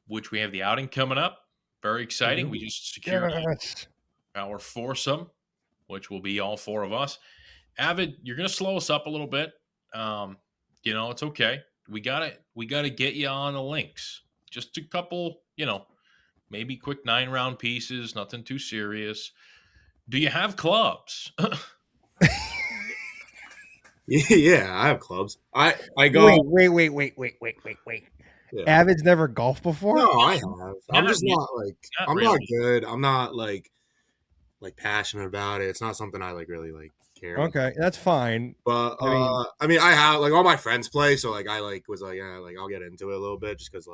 which we have the outing coming up. Very exciting. We just secured our foursome, which will be all four of us. Avid, you're going to slow us up a little bit. It's okay. We gotta get you on the links. Just a couple, maybe quick 9-round pieces. Nothing too serious. Do you have clubs? Yeah, I have clubs. I go. Wait. Yeah. Avid's never golfed before? No, I have. I'm just not not good. I'm not like passionate about it. It's not something I really care. Okay, that's fine. But I mean, I have all my friends play, so I was I'll get into it a little bit just because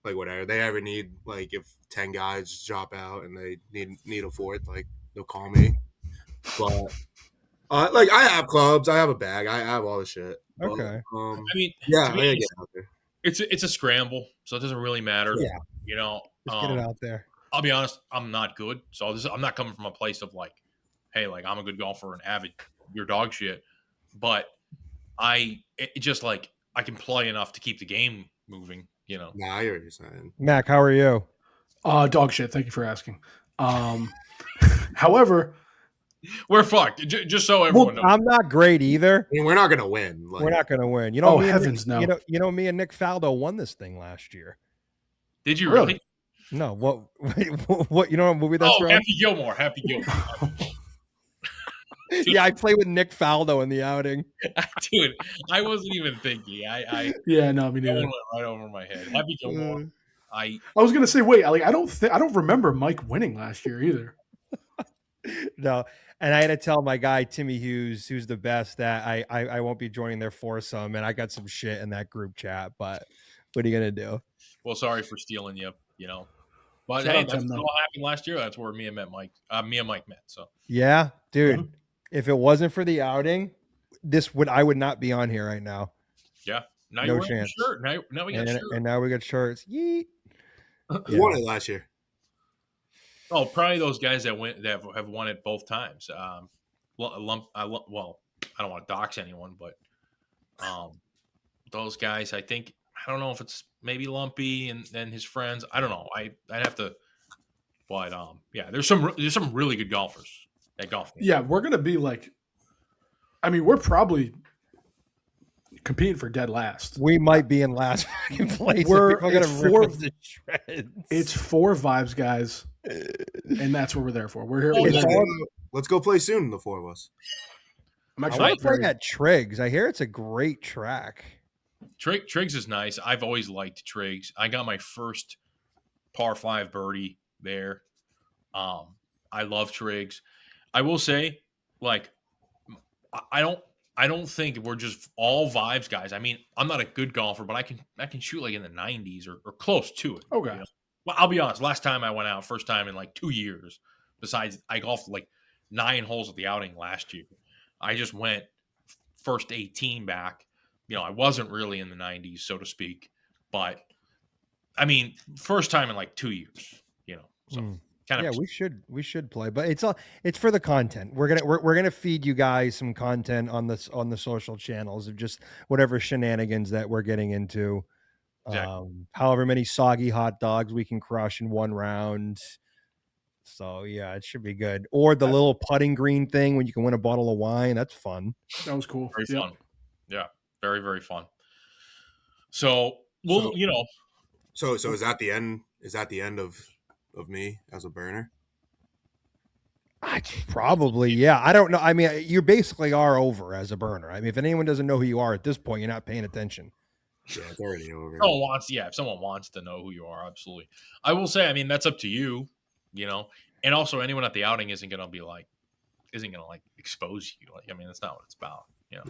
whatever they ever need, if 10 guys just drop out and they need a fourth, they'll call me. But I have clubs, I have a bag, I have all the shit. Okay. But, I mean, yeah, I gotta get out there. It's a scramble, so it doesn't really matter. Yeah. Just get it out there. I'll be honest, I'm not good, so I'm not coming from a place of hey, I'm a good golfer and Avid, you're dog shit. But I can play enough to keep the game moving. Nah, I hear what you're saying. Mac, how are you? Dog shit. Thank you for asking. However, we're fucked. Just so everyone knows. I'm not great either. I mean, we're not gonna win. We're not gonna win. Heavens no. Me and Nick Faldo won this thing last year. Did you really? No. What? You know what movie that's from? Happy Gilmore. Yeah, I played with Nick Faldo in the outing. Dude, I wasn't even thinking. Me neither. Went right over my head. Happy Gilmore. I was gonna say, wait, I don't remember Mike winning last year either. No, and I had to tell my guy Timmy Hughes, who's the best, that I won't be joining their foursome, and I got some shit in that group chat. But what are you gonna do? Well, sorry for stealing you. But Shout hey, out to that's him, what though. all happened last year. That's where me and Mike met. So Yeah, dude. Mhm. If it wasn't for the outing, I would not be on here right now. yeah, now No you're wearing chance. a shirt. Now we got a shirt. And now we got shirts. Yeet. Who won it last year? Oh, probably those guys that have won it both times. Well, I don't want to dox anyone, but those guys, I don't know if it's maybe Lumpy and his friends. I don't know. I'd have to. But yeah, there's some really good golfers at golf. Yeah, we're gonna be like, I mean, we're probably competing for dead last. We might be in last fucking place. We're People are gonna rip us to shreds. It's 4 vibes, guys, and that's what we're there for. We're here. Oh, we're yeah. there. Let's go play soon, the 4 of us. I'm I actually want to play very- at Triggs. I hear it's a great track. Triggs is nice. I've always liked Triggs. I got my first par 5 birdie there. I love Triggs. I will say, like, I don't think we're just all vibes guys. I mean, I'm not a good golfer, but I can shoot like in the 90s or close to it. Okay. You know? Well, I'll be honest. Last time I went out, first time in like 2 years. Besides, I golfed like 9 holes at the outing last year. I just went first 18 back. You know, I wasn't really in the 90s, so to speak. But I mean, first time in like 2 years. You know, so kind of. Yeah, we should play, but it's for the content. We're gonna feed you guys some content on the social channels of just whatever shenanigans that we're getting into. Exactly. However many soggy hot dogs we can crush in one round. So yeah, it should be good. Or the little putting green thing when you can win a bottle of wine. That's fun. That was cool. Very Yep. fun. Yeah, very, very fun. So we'll, So is that the end? Is that the end of me as a burner? Probably, yeah. I don't know. I mean, you basically are over as a burner. I mean, if anyone doesn't know who you are at this point, you're not paying attention. Yeah, it's already over. if someone wants to know who you are, absolutely. I will say, I mean, that's up to you, and also anyone at the outing isn't gonna expose you. Like, I mean, that's not what it's about, Well,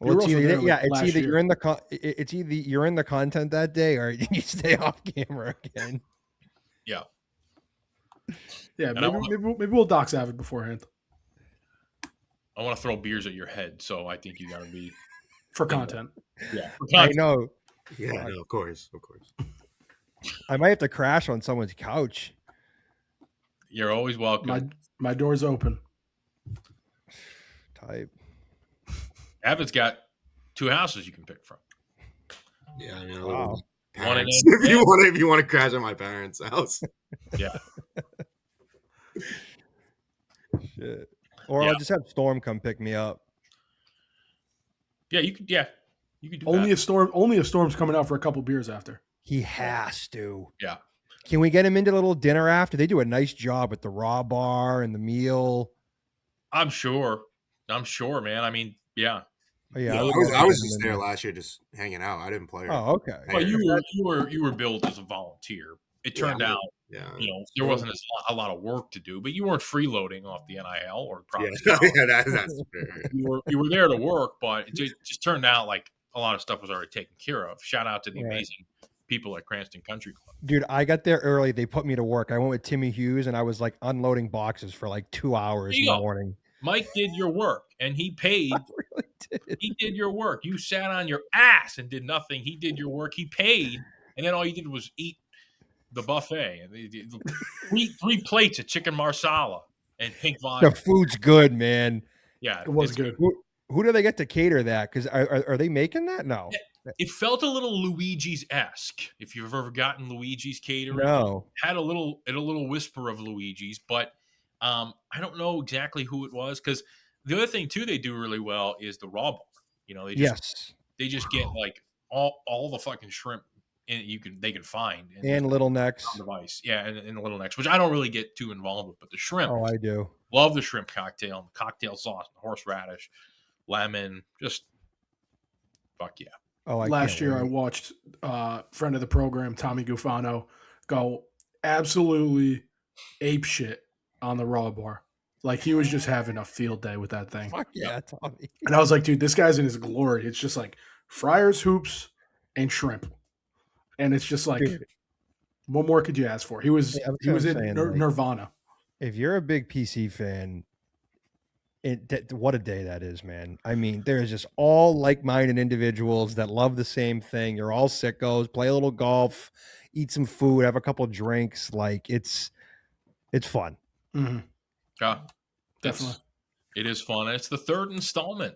You're it's also either, there, like, it's last either year. you're in the content that day or you stay off camera again. Yeah. Yeah, And I maybe we'll dox Avid beforehand I want to throw beers at your head, so I think you gotta be. for content. Yeah. I know. Yeah, no, of course. I might have to crash on someone's couch. You're always welcome. My door's open. Type. Avid's got 2 houses you can pick from. Yeah, I mean, Wow. parents. One in- if you want to crash at my parents' house. Yeah. Shit. Or Yeah. I'll just have Storm come pick me up. Yeah, you could. Yeah, you could do Only that. if Storm's coming out for a couple beers after. He has to. Yeah. Can we get him into a little dinner after? They do a nice job with the raw bar and the meal. I'm sure, man. I mean, yeah. Oh, yeah, Yeah, I would I was love to just get him in there last year, just hanging out. I didn't play. Oh, okay. Well, you were billed as a volunteer. It turned out, Yeah. there wasn't a lot of work to do, but you weren't freeloading off the NIL or Yeah, probably. that's fair. You were there to work, but it just turned out like a lot of stuff was already taken care of. Shout out to the Right. amazing people at Cranston Country Club. Dude, I got there early. They put me to work. I went with Timmy Hughes and I was like unloading boxes for like 2 hours in the morning. Mike did your work, and he paid. I really did. He did your work. You sat on your ass and did nothing. He did your work. He paid, and then all you did was eat the buffet. Three plates of chicken marsala and pink vodka. The food's good, man. Yeah, It was it's good. Who do they get to cater that? Because are they making that? No. It felt a little Luigi's-esque. If you've ever gotten Luigi's catering, No. had a little whisper of Luigi's, but I don't know exactly who it was, because the other thing too they do really well is the raw bar. They just get like all the fucking shrimp they can find And little necks. on device. Yeah, and the little necks, which I don't really get too involved with, but the shrimp. Oh, I do. Love the shrimp cocktail, the cocktail sauce, the horseradish, lemon, just fuck yeah. Oh, Last year, I watched friend of the program, Tommy Gufano, go absolutely ape shit on the raw bar. Like, he was just having a field day with that thing. Fuck yeah, Tommy. And I was like, dude, this guy's in his glory. It's just like fryers, hoops, and shrimp. And it's just like Dude. What more could you ask for? He was in Nirvana. If you're a big PC fan, what a day that is, man. I mean, there's just all like-minded individuals that love the same thing. You're all sickos, play a little golf, eat some food, have a couple of drinks. Like it's fun. Mm-hmm. Yeah, definitely. It is fun. And it's the third installment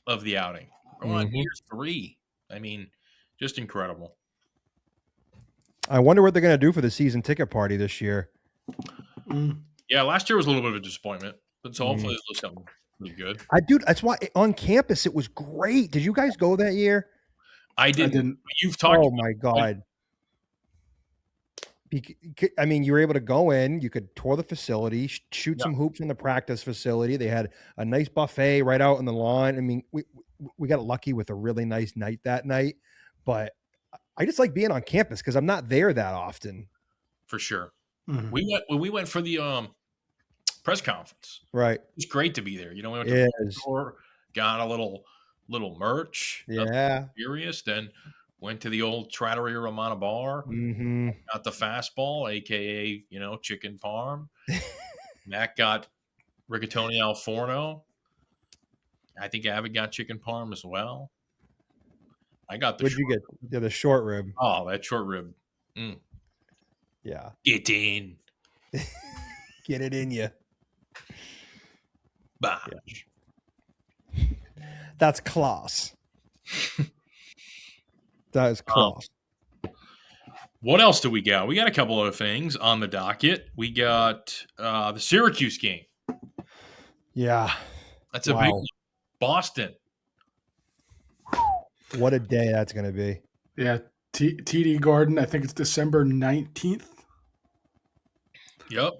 of the outing. We're on year 3. I mean, just incredible. I wonder what they're going to do for the season ticket party this year. Yeah, last year was a little bit of a disappointment, but so hopefully this looks something really good. Dude, that's why on campus it was great. Did you guys go that year? I didn't. You've talked. Oh my god! I mean, you were able to go in. You could tour the facility, shoot some hoops in the practice facility. They had a nice buffet right out in the lawn. I mean, we got lucky with a really nice night that night, but I just like being on campus because I'm not there that often. For sure. Mm-hmm. We went for the press conference. Right. It was great to be there. You know, we went to the store, got a little merch. Yeah. Furious. Then went to the old Trattoria Romana bar. Mm-hmm. Got the fastball, aka chicken parm. Mac got rigatoni al forno. I think Abbott got chicken parm as well. I got the. What'd you get? Yeah, the short rib. Oh, that short rib. Yeah. Get in. Get it in you. Bah. Yeah. That's class. That is class. What else do we got? We got a couple other things on the docket. We got the Syracuse game. Yeah. That's a big one. Boston. What a day that's going to be. Yeah. TD Garden, I think it's December 19th. Yep.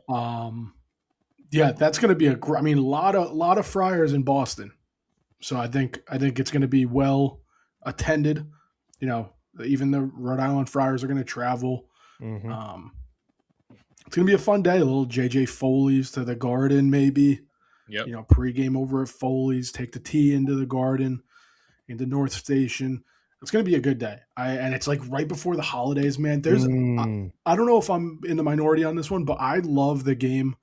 Yeah, that's going to be a lot of Friars in Boston. So I think it's going to be well attended. Even the Rhode Island Friars are going to travel. Mm-hmm. It's going to be a fun day. A little JJ Foley's to the Garden, maybe. Yep. Pregame over at Foley's. Take the tea into the Garden, into North Station. It's going to be a good day. And it's like right before the holidays, man. There's I don't know if I'm in the minority on this one, but I love the game.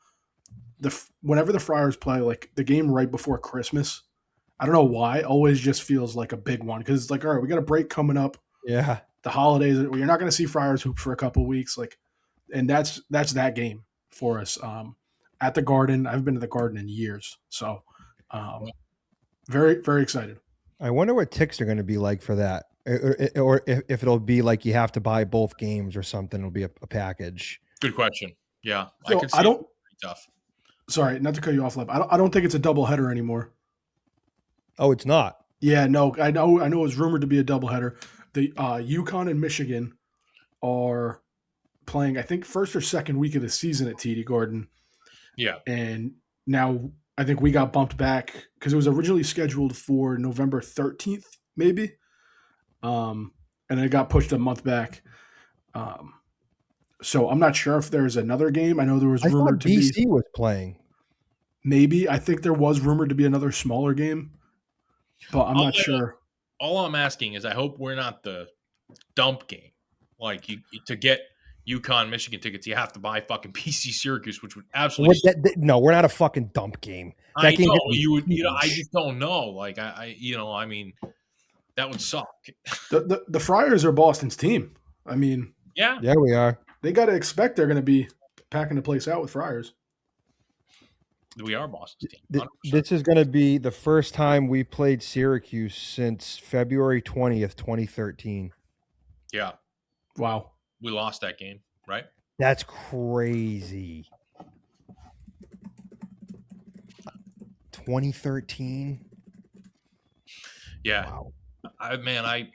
Whenever the Friars play, like the game right before Christmas, I don't know why. It always just feels like a big one because it's like, all right, we got a break coming up. Yeah, the holidays. You're not going to see Friars hoop for a couple of weeks, and that's that game for us at the Garden. I've been to the Garden in years, so very very excited. I wonder what ticks are going to be like for that, or if it'll be like you have to buy both games or something. It'll be a package. Good question. Yeah, so I could see it tough. Sorry, not to cut you off, Leb. I don't think it's a doubleheader anymore. Oh, it's not. Yeah, no, I know. It was rumored to be a doubleheader. The UConn and Michigan are playing, I think, first or second week of the season at TD Garden. Yeah, and now I think we got bumped back because it was originally scheduled for November 13th, maybe, and it got pushed a month back. So I'm not sure if there's another game. I know there was rumored to be BC was playing. Maybe I think there was rumored to be another smaller game, but I'm not sure. All I'm asking is, I hope we're not the dump game. Like to get UConn Michigan tickets, you have to buy fucking PC Syracuse, which would absolutely no. We're not a fucking dump game. I just don't know. Like I mean, that would suck. The Friars are Boston's team. I mean, yeah, we are. They got to expect they're going to be packing the place out with Friars. We are Boston's team. 100%. This is going to be the first time we played Syracuse since February 20th, 2013. Yeah. Wow. We lost that game, right? That's crazy. 2013. Yeah. Wow. I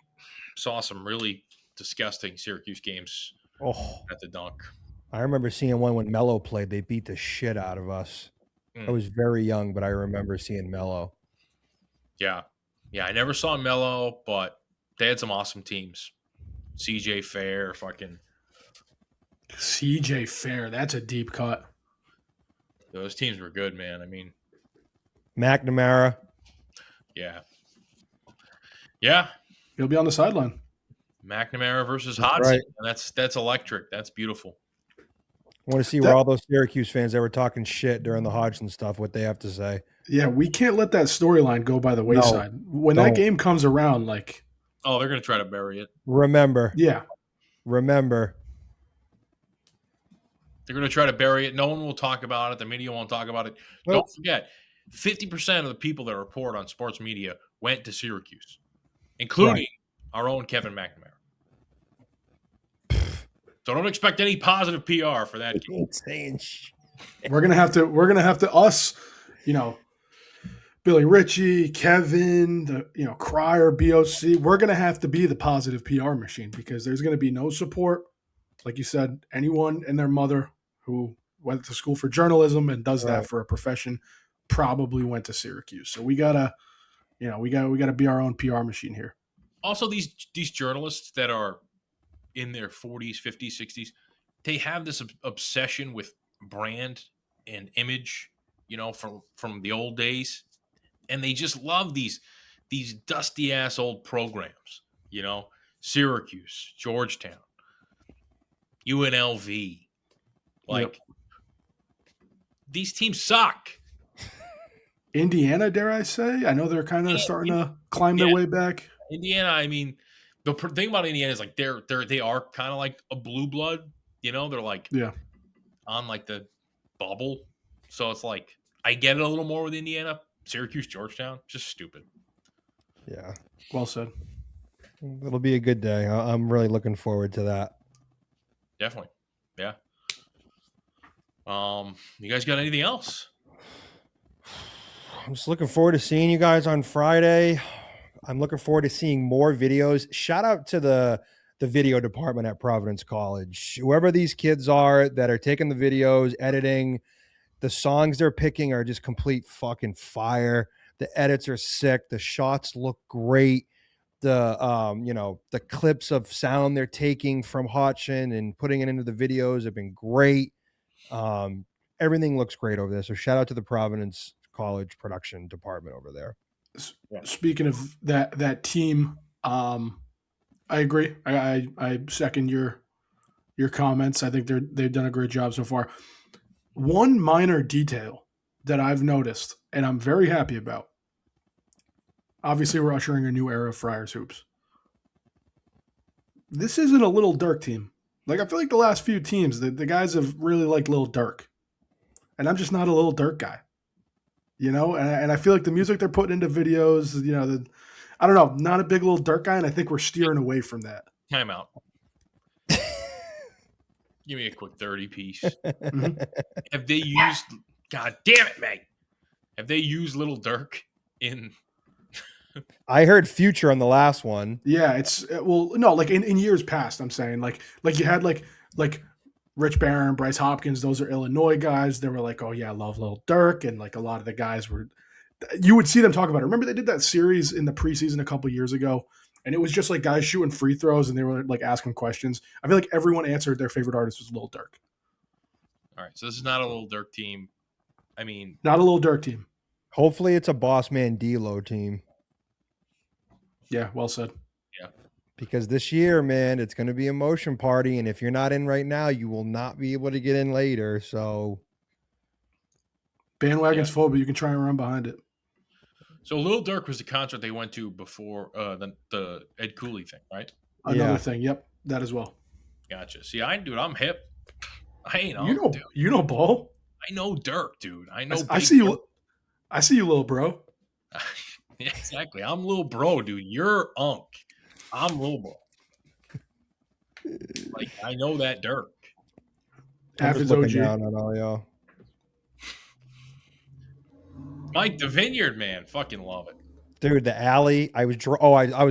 saw some really disgusting Syracuse games at the Dunk. I remember seeing one when Melo played. They beat the shit out of us. I was very young, but I remember seeing Melo. Yeah. Yeah, I never saw Melo, but they had some awesome teams. CJ Fair, fucking CJ Fair. That's a deep cut. Those teams were good, man. I mean, McNamara. Yeah. Yeah. He'll be on the sideline. McNamara versus Hodgson. right. And that's electric. That's beautiful. I want to see where all those Syracuse fans that were talking shit during the Hodgson stuff, what they have to say. Yeah, we can't let that storyline go by the wayside. When that game comes around, like, oh, they're going to try to bury it. Remember. Yeah. Remember. They're going to try to bury it. No one will talk about it. The media won't talk about it. Don't forget, 50% of the people that report on sports media went to Syracuse, including our own Kevin McNamara. So don't expect any positive PR for that game. We're gonna have to us, Billy Ritchie, Kevin, Cryer, BOC. We're gonna have to be the positive PR machine because there's gonna be no support. Like you said, anyone and their mother who went to school for journalism and does that for a profession probably went to Syracuse. So we gotta be our own PR machine here. Also, these journalists that are in their 40s, 50s, 60s, they have this obsession with brand and image, from the old days. And they just love these dusty ass old programs, Syracuse, Georgetown, UNLV. These teams suck. Indiana, dare I say? I know they're kind of starting to climb their way back. Indiana, I mean, the thing about Indiana is like they are kind of like a blue blood, they're like on like the bubble. So it's like I get it a little more with Indiana. Syracuse, Georgetown, just stupid. Yeah. Well said. It'll be a good day. I'm really looking forward to that. Definitely. Yeah. You guys got anything else? I'm just looking forward to seeing you guys on Friday. I'm looking forward to seeing more videos. Shout out to the video department at Providence College. Whoever these kids are that are taking the videos, editing, the songs they're picking are just complete fucking fire. The edits are sick. The shots look great. The clips of sound they're taking from Hodgson and putting it into the videos have been great. Everything looks great over there. So shout out to the Providence College production department over there. Speaking of that team, I agree. I second your comments. I think they've done a great job so far. One minor detail that I've noticed, and I'm very happy about. Obviously, we're ushering a new era of Friars hoops. This isn't a Little Dirk team. Like, I feel like the last few teams, the guys have really liked Little Dirk. And I'm just not a Little Dirk guy. And I feel like the music they're putting into videos, I don't know, not a big Little Dirk guy, and I think we're steering away from that. Time out. Give me a quick 30 piece. Have they used, God damn it, Meg. Have they used Little Dirk in... I heard Future on the last one. Yeah, like in years past, I'm saying, like you had like Rich Barron, Bryce Hopkins, those are Illinois guys. They were like, oh yeah, I love Little Dirk. And like a lot of the guys you would see them talk about it. Remember they did that series in the preseason a couple years ago, and it was just like guys shooting free throws and they were like asking questions. I feel like everyone answered their favorite artist was Little Dirk. All right, so this is not a Little Dirk team. I mean, not a Little Dirk team. Hopefully it's a Boss Man D-Lo team. Yeah, well said. Yeah. Because this year, man, it's going to be a motion party, and if you're not in right now, you will not be able to get in later. So bandwagon's full, but you can try and run behind it. So Little Dirk was the concert they went to before the Ed Cooley thing, right? Another thing. Yep, that as well. Gotcha. See, I'm hip. I ain't on. Dude. You know ball. I know Dirk, dude. I know. I see you. I see you, little bro. Yeah, exactly. I'm little bro, dude. You're Unk. I'm little bro. Like, I know that Dirk. Half his OG. Down on all y'all. Mike, the Vineyard, man. Fucking love it. Dude, the alley. I was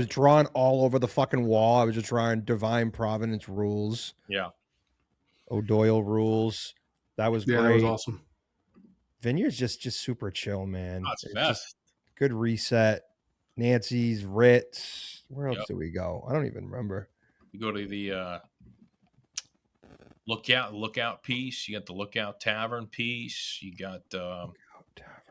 drawn all over the fucking wall. I was just drawing Divine Providence rules. Yeah. O'Doyle rules. That was great. That was awesome. Vineyard's just super chill, man. That's the best. Good reset. Nancy's, Ritz. Where else did we go? I don't even remember. You go to the lookout piece. You got the Lookout Tavern piece. You got the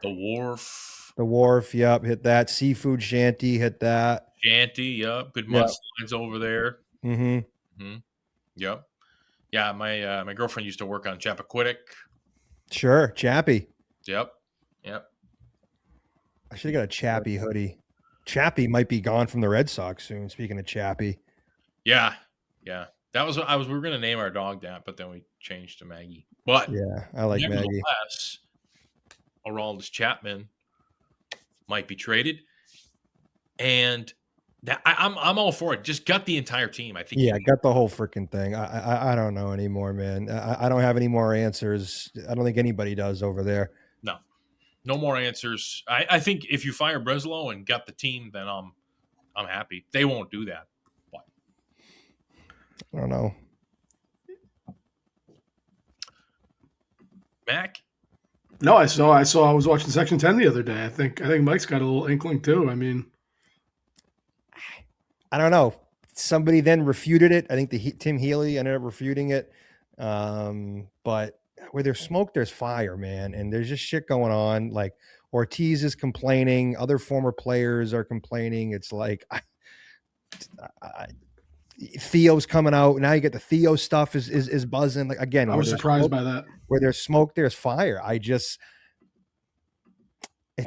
Wharf. The Wharf, yep, hit that. Seafood Shanty, hit that. Shanty, yep. Good mud slides over there. Mm-hmm. Yep. Yeah, my girlfriend used to work on Chappaquiddick. Sure, Chappie. Yep. I should have got a Chappie hoodie. Chappie might be gone from the Red Sox soon. Speaking of Chappie. Yeah. That was we were gonna name our dog that, but then we changed to Maggie. But yeah, I like Maggie. Nevertheless, Aroldis Chapman might be traded, and that I'm all for it. Just gut the entire team. I think. Yeah, got the whole freaking thing. I don't know anymore, man. I don't have any more answers. I don't think anybody does over there. No more answers. I think if you fire Breslow and gut the team, then I'm happy. They won't do that. But I don't know. Mac? No, I was watching Section 10 the other day. I think Mike's got a little inkling too. I mean, I don't know. Somebody then refuted it. I think Tim Healy ended up refuting it. But where there's smoke, there's fire, man. And there's just shit going on. Like Ortiz is complaining. Other former players are complaining. It's like Theo's coming out. Now you get the Theo stuff is buzzing. Like again, I was surprised by that. Where there's smoke, there's fire. It's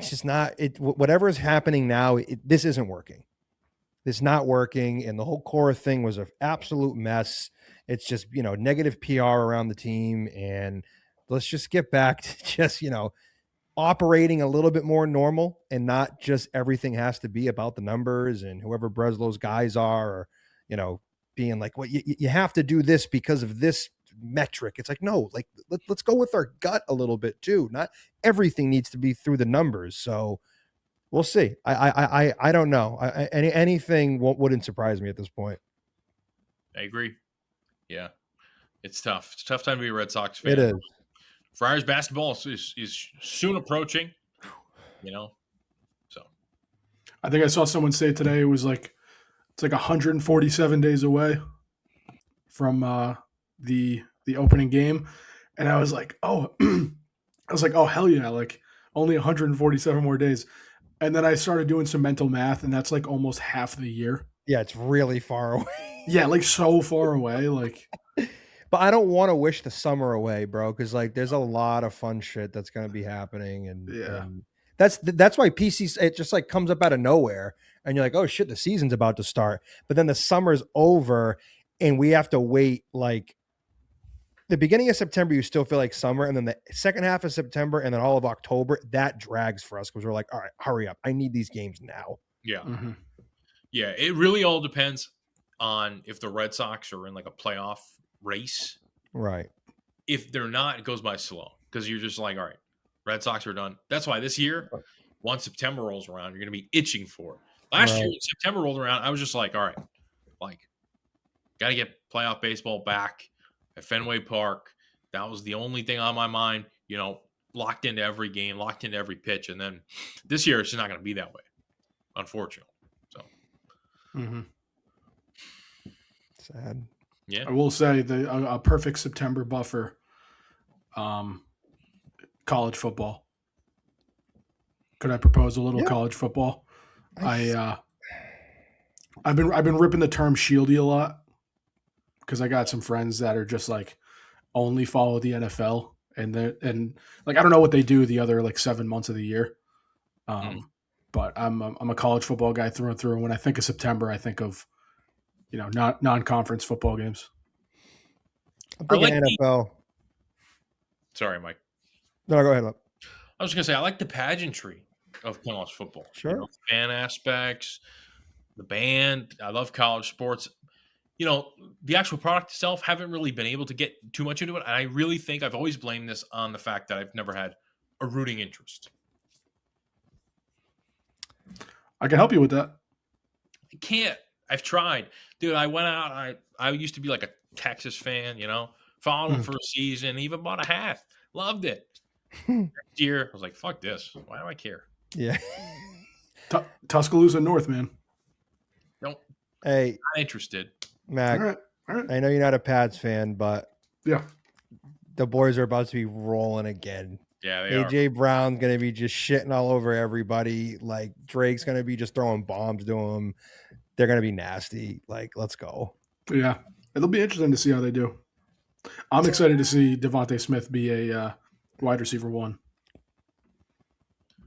just not it. Whatever is happening now, this isn't working. It's not working, and the whole core thing was an absolute mess. It's just negative PR around the team, and let's just get back to just operating a little bit more normal, and not just everything has to be about the numbers and whoever Breslow's guys are, or being like, well, you have to do this because of this metric. It's like, no, like let's go with our gut a little bit too. Not everything needs to be through the numbers. So we'll see. I don't know. Anything wouldn't surprise me at this point. I agree. Yeah, it's tough. It's a tough time to be a Red Sox fan. It is. Friars basketball is soon approaching. So I think I saw someone say today it's like 147 days away from the opening game, and I was like, oh, hell yeah, like only 147 more days. And then I started doing some mental math, and that's like almost half the year. Yeah, it's really far away. Yeah, like so far away. Like, but I don't want to wish the summer away, bro, because like there's a lot of fun shit that's going to be happening, and that's why PC it just like comes up out of nowhere, and you're like, oh shit, the season's about to start, but then the summer's over, and we have to wait like. The beginning of September, you still feel like summer, and then the second half of September, and then all of October, that drags for us because we're like, all right, hurry up. I need these games now. Yeah. Mm-hmm. Yeah, it really all depends on if the Red Sox are in like a playoff race. Right. If they're not, it goes by slow because you're just like, all right, Red Sox are done. That's why this year, once September rolls around, you're going to be itching for it. Last year, September rolled around, I was just like, all right, like, got to get playoff baseball back at Fenway Park. That was the only thing on my mind, locked into every game, locked into every pitch. And then this year, it's just not going to be that way, unfortunately. So, sad. Yeah, I will say a perfect September buffer, college football. Could I propose a little college football? I've been ripping the term shieldy a lot. Because I got some friends that are just like only follow the NFL and like I don't know what they do the other like 7 months of the year, but I'm a college football guy through and through. And when I think of September, I think of non-conference football games. I'm thinking NFL. Sorry, Mike. No, go ahead. I was gonna say I like the pageantry of college football. Sure, fan aspects, the band. I love college sports. The actual product itself, haven't really been able to get too much into it. And I really think I've always blamed this on the fact that I've never had a rooting interest. I can help you with that. I can't. I've tried. Dude, I went out. I used to be like a Texas fan, followed them for a season, even bought a hat. Loved it. Next year, I was like, fuck this. Why do I care? Yeah. Tuscaloosa North, man. Nope. Hey. Not interested. Mac, all right. I know you're not a Pats fan, but yeah, the boys are about to be rolling again. Yeah, they AJ Brown's going to be just shitting all over everybody. Like Drake's going to be just throwing bombs to him. They're going to be nasty. Like, let's go. Yeah, it'll be interesting to see how they do. I'm excited to see Devontae Smith be a wide receiver 1.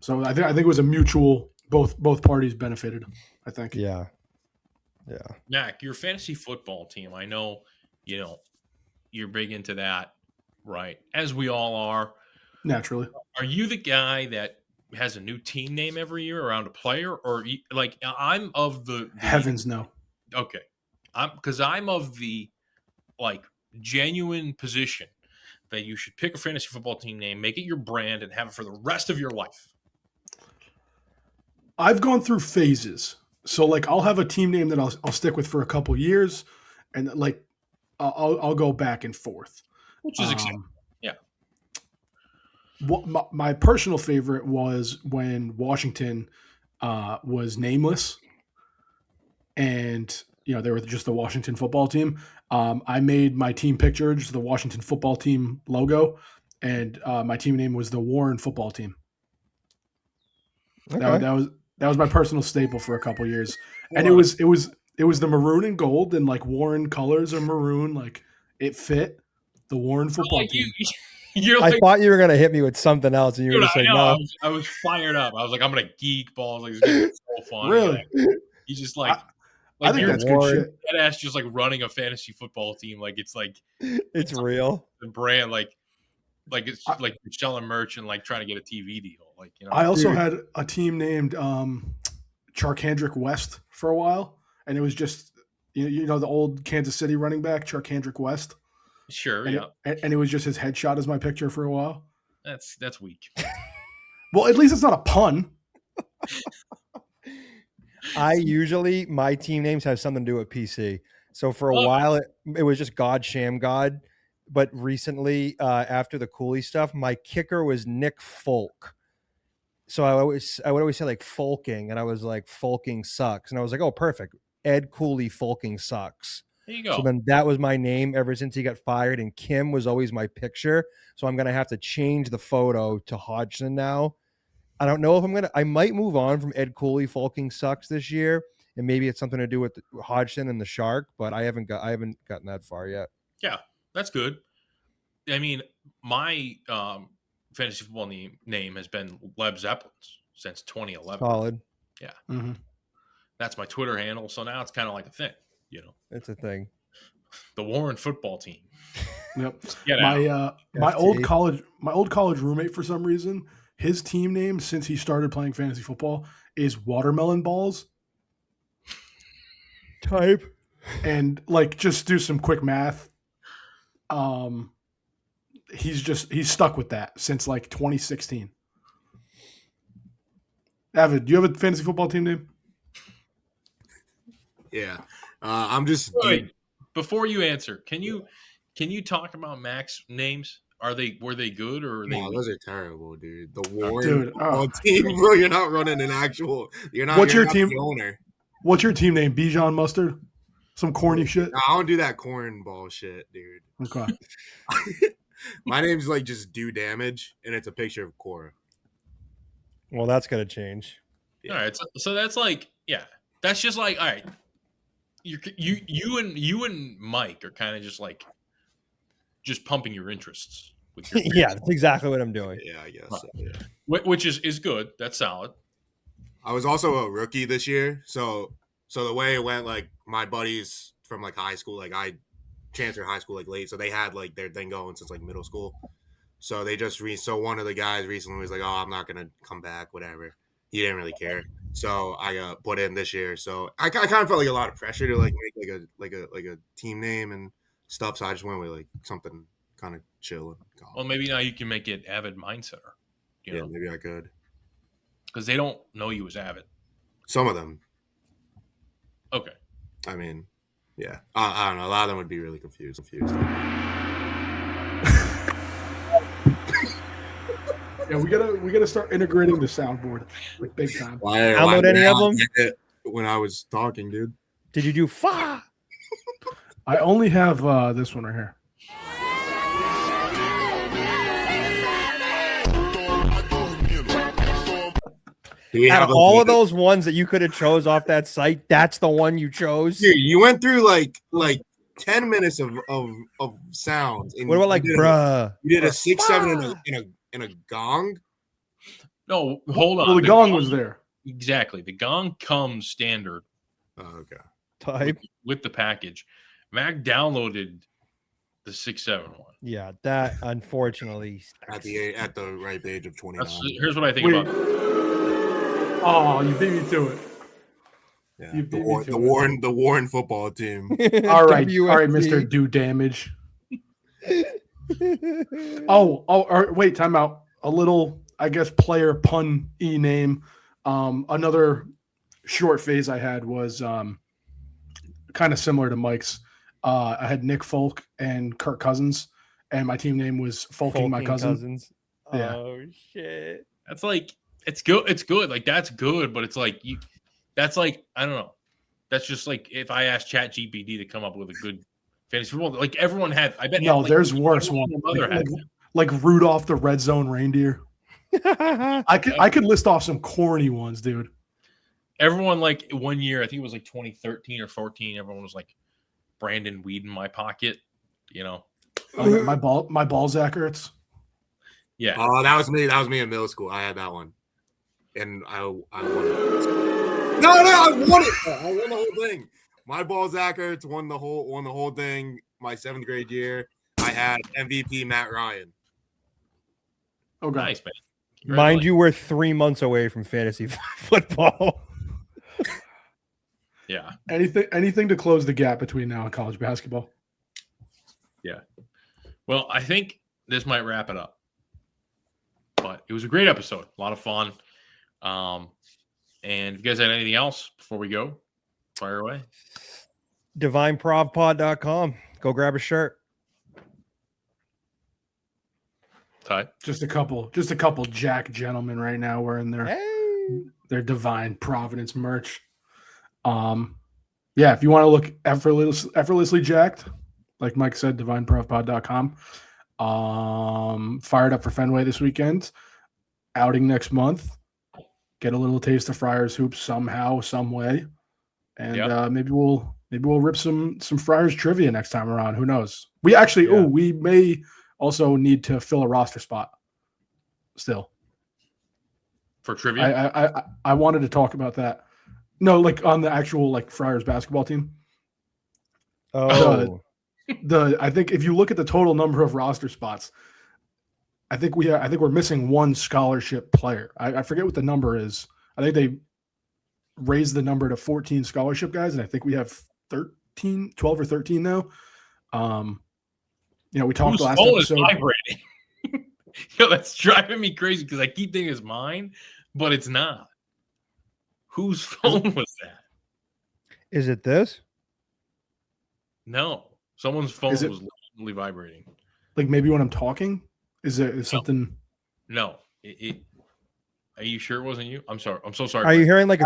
So I think it was a mutual. Both parties benefited. I think. Yeah. Mac, your fantasy football team. I know, you're big into that, right? As we all are. Naturally. Are you the guy that has a new team name every year around a player, or like I'm of the heavens no. Okay, I'm of the like genuine position that you should pick a fantasy football team name, make it your brand, and have it for the rest of your life. I've gone through phases, so like I'll have a team name that I'll stick with for a couple years, and like I'll go back and forth, which is acceptable. Yeah. What my personal favorite was when Washington was nameless, and they were just the Washington football team. I made my team picture just the Washington football team logo, and my team name was the Warren football team. Okay. That was my personal staple for a couple years, and it was the maroon and gold, and like Warren colors are maroon, like it fit the Warren football team. I thought you were gonna hit me with something else, and you were gonna say no. I was fired up. I was like, I'm gonna geek balls. Like, it's gonna be so fun. Really? You just like I think that's good shit. That ass just like running a fantasy football team. Like it's it's real. The brand, like it's like you're selling merch and like trying to get a TV deal. Like I also had a team named Charkandrick West for a while, and it was just the old Kansas City running back Charkandrick West. Sure, and and it was just his headshot as my picture for a while. That's weak. Well, at least it's not a pun. My team names have something to do with PC. So for a while it was just God Sham God, but recently after the Cooley stuff, my kicker was Nick Folk. So I would always say like Folking, and I was like Folking sucks, and I was like, oh perfect, Ed Cooley Folking sucks. There you go. So then that was my name ever since he got fired, and Kim was always my picture. So I'm gonna have to change the photo to Hodgson now. I don't know if I might move on from Ed Cooley Folking sucks this year, and maybe it's something to do with Hodgson and the Shark, but I haven't gotten that far yet. Yeah, that's good. I mean, my fantasy football name has been Leb Zeppelins since 2011. Solid. Yeah. Mm-hmm. That's my Twitter handle. So now it's kind of like a thing, It's a thing. The Warren football team. Yep. My old college roommate, for some reason, his team name since he started playing fantasy football is Watermelon Balls. Type. And like, just do some quick math. He's stuck with that since like 2016. Avid, do you have a fantasy football team name? Yeah. I'm just Wait, before you answer, can you talk about Mac's names? Were they good or are they? No, those are terrible, dude. The Warren team, bro. You're not running an actual. You're not. What's you're your not team? The owner. What's your team name? Bijan Mustard? Some corny shit? No, I don't do that cornball shit, dude. Okay. My name's like just Do Damage, and it's a picture of Cora. Well, that's gonna change. Yeah. All right, so that's like, yeah, that's just like, all right, you and Mike are kind of just pumping your interests with your yeah, that's exactly what I'm doing. Yeah, I guess. So, yeah. Which is good. That's solid. I was also a rookie this year, so the way it went, like my buddies from like high school, like I transferred high school like late, so they had like their thing going since like middle school. So they just so one of the guys recently was like, "Oh, I'm not gonna come back, whatever." He didn't really care, so I got put in this year. So I kind of felt like a lot of pressure to like make like a team name and stuff. So I just went with like something kind of chill. Well, maybe now you can make it Avid Mindsetter. Yeah, maybe I could. Because they don't know you as Avid. Some of them. Okay. I mean, yeah. I don't know. A lot of them would be really confused. Yeah, we gotta start integrating the soundboard like big time. Download any of them? When I was talking, dude. Did you do fa? I only have this one right here. Out of all of those ones that you could have chose off that site, that's the one you chose. Dude, you went through like 10 minutes of sounds. What about like bruh? You did a 6-7 in a gong. No, hold on. Well, the gong was there. Exactly. The gong comes standard. Oh, okay. Type. With the package. Mac downloaded the 6-7 one. Yeah, that unfortunately At the ripe age of 29. Here's what I think about. Oh, you beat me to it. Yeah, You beat me to the Warren football team. All right, Mr. Do Damage. Wait, time out. A little, I guess, player pun name. Another short phase I had was kind of similar to Mike's. I had Nick Folk and Kirk Cousins, and my team name was Folking my cousin. Cousins. Yeah. Oh shit. That's like it's good. It's good. Like that's good, but it's like that's like I don't know. That's just like if I asked ChatGPT to come up with a good fantasy football, like everyone had. I bet. No, like, there's worse ones. Like Rudolph the Red Zone Reindeer. I could list off some corny ones, dude. Everyone like 1 year, I think it was like 2013 or 14. Everyone was like Brandon Weed in my pocket, My Balzac hurts. Yeah. Oh, that was me. That was me in middle school. I had that one, and I won it. No, I won it. I won the whole thing. My Balzac hurts won the whole thing. My 7th grade year, I had MVP Matt Ryan. Oh, God. Nice, man. Mind you, we're 3 months away from fantasy football. Yeah. Anything to close the gap between now and college basketball. Yeah. Well, I think this might wrap it up. But it was a great episode. A lot of fun. And if you guys had anything else before we go, fire away. DivineProvPod.com. Go grab a shirt. Ty? Just a couple Jack gentlemen right now wearing their Divine Providence merch. Yeah, if you want to look effortlessly jacked, like Mike said, DivineProvPod.com. Fired up for Fenway this weekend. Outing next month. Get a little taste of Friars hoops somehow, some way, and maybe we'll rip some Friars trivia next time around. Who knows? We actually we may also need to fill a roster spot still for trivia. I wanted to talk about that. No, like on the actual like Friars basketball team. Oh, I think if you look at the total number of roster spots, I think we're missing one scholarship player. I forget what the number is. I think they raised the number to 14 scholarship guys, and I think we have 12 or 13 now. We talked last episode. Vibrating. That's driving me crazy because I keep thinking it's mine, but it's not. Whose phone was that? Is it this? No, someone's phone was literally vibrating. Like maybe when I'm talking. Is something? No. Are you sure it wasn't you? I'm sorry. I'm so sorry. Are you hearing like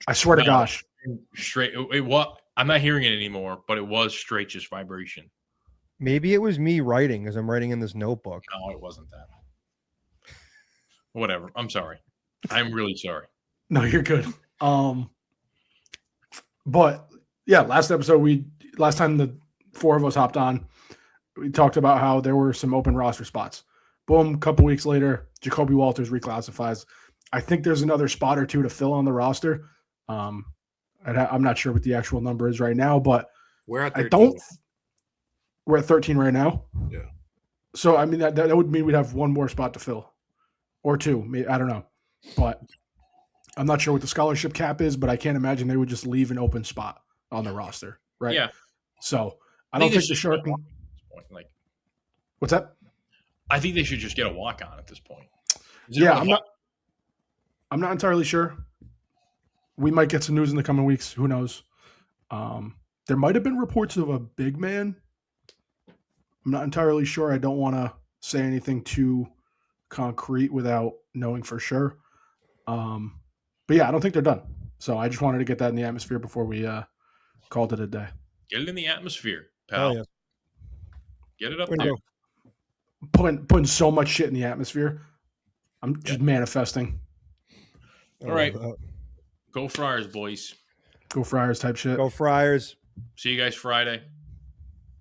I swear to gosh. Straight. What? I'm not hearing it anymore, but it was straight just vibration. Maybe it was me writing as I'm writing in this notebook. No, it wasn't that. Whatever. I'm sorry. I'm really sorry. No, you're good. But yeah, last time the 4 of us hopped on, we talked about how there were some open roster spots. Boom, a couple weeks later, Jacoby Walters reclassifies. I think there's another spot or two to fill on the roster. I'm not sure what the actual number is right now, but we're at 13. We're at 13 right now. Yeah. So I mean that would mean we'd have one more spot to fill, or two. Maybe, I don't know, but I'm not sure what the scholarship cap is. But I can't imagine they would just leave an open spot on the roster, right? Yeah. So I don't think the Shark. Like, what's that? I think they should just get a walk on at this point. Yeah, I'm not entirely sure. We might get some news in the coming weeks. Who knows? There might have been reports of a big man. I'm not entirely sure. I don't want to say anything too concrete without knowing for sure. But yeah, I don't think they're done. So I just wanted to get that in the atmosphere before we called it a day. Get it in the atmosphere, pal. Oh, yeah. Get it up there. Putting so much shit in the atmosphere. I'm just manifesting. All right. Go Friars, boys. Go Friars type shit. Go Friars. See you guys Friday.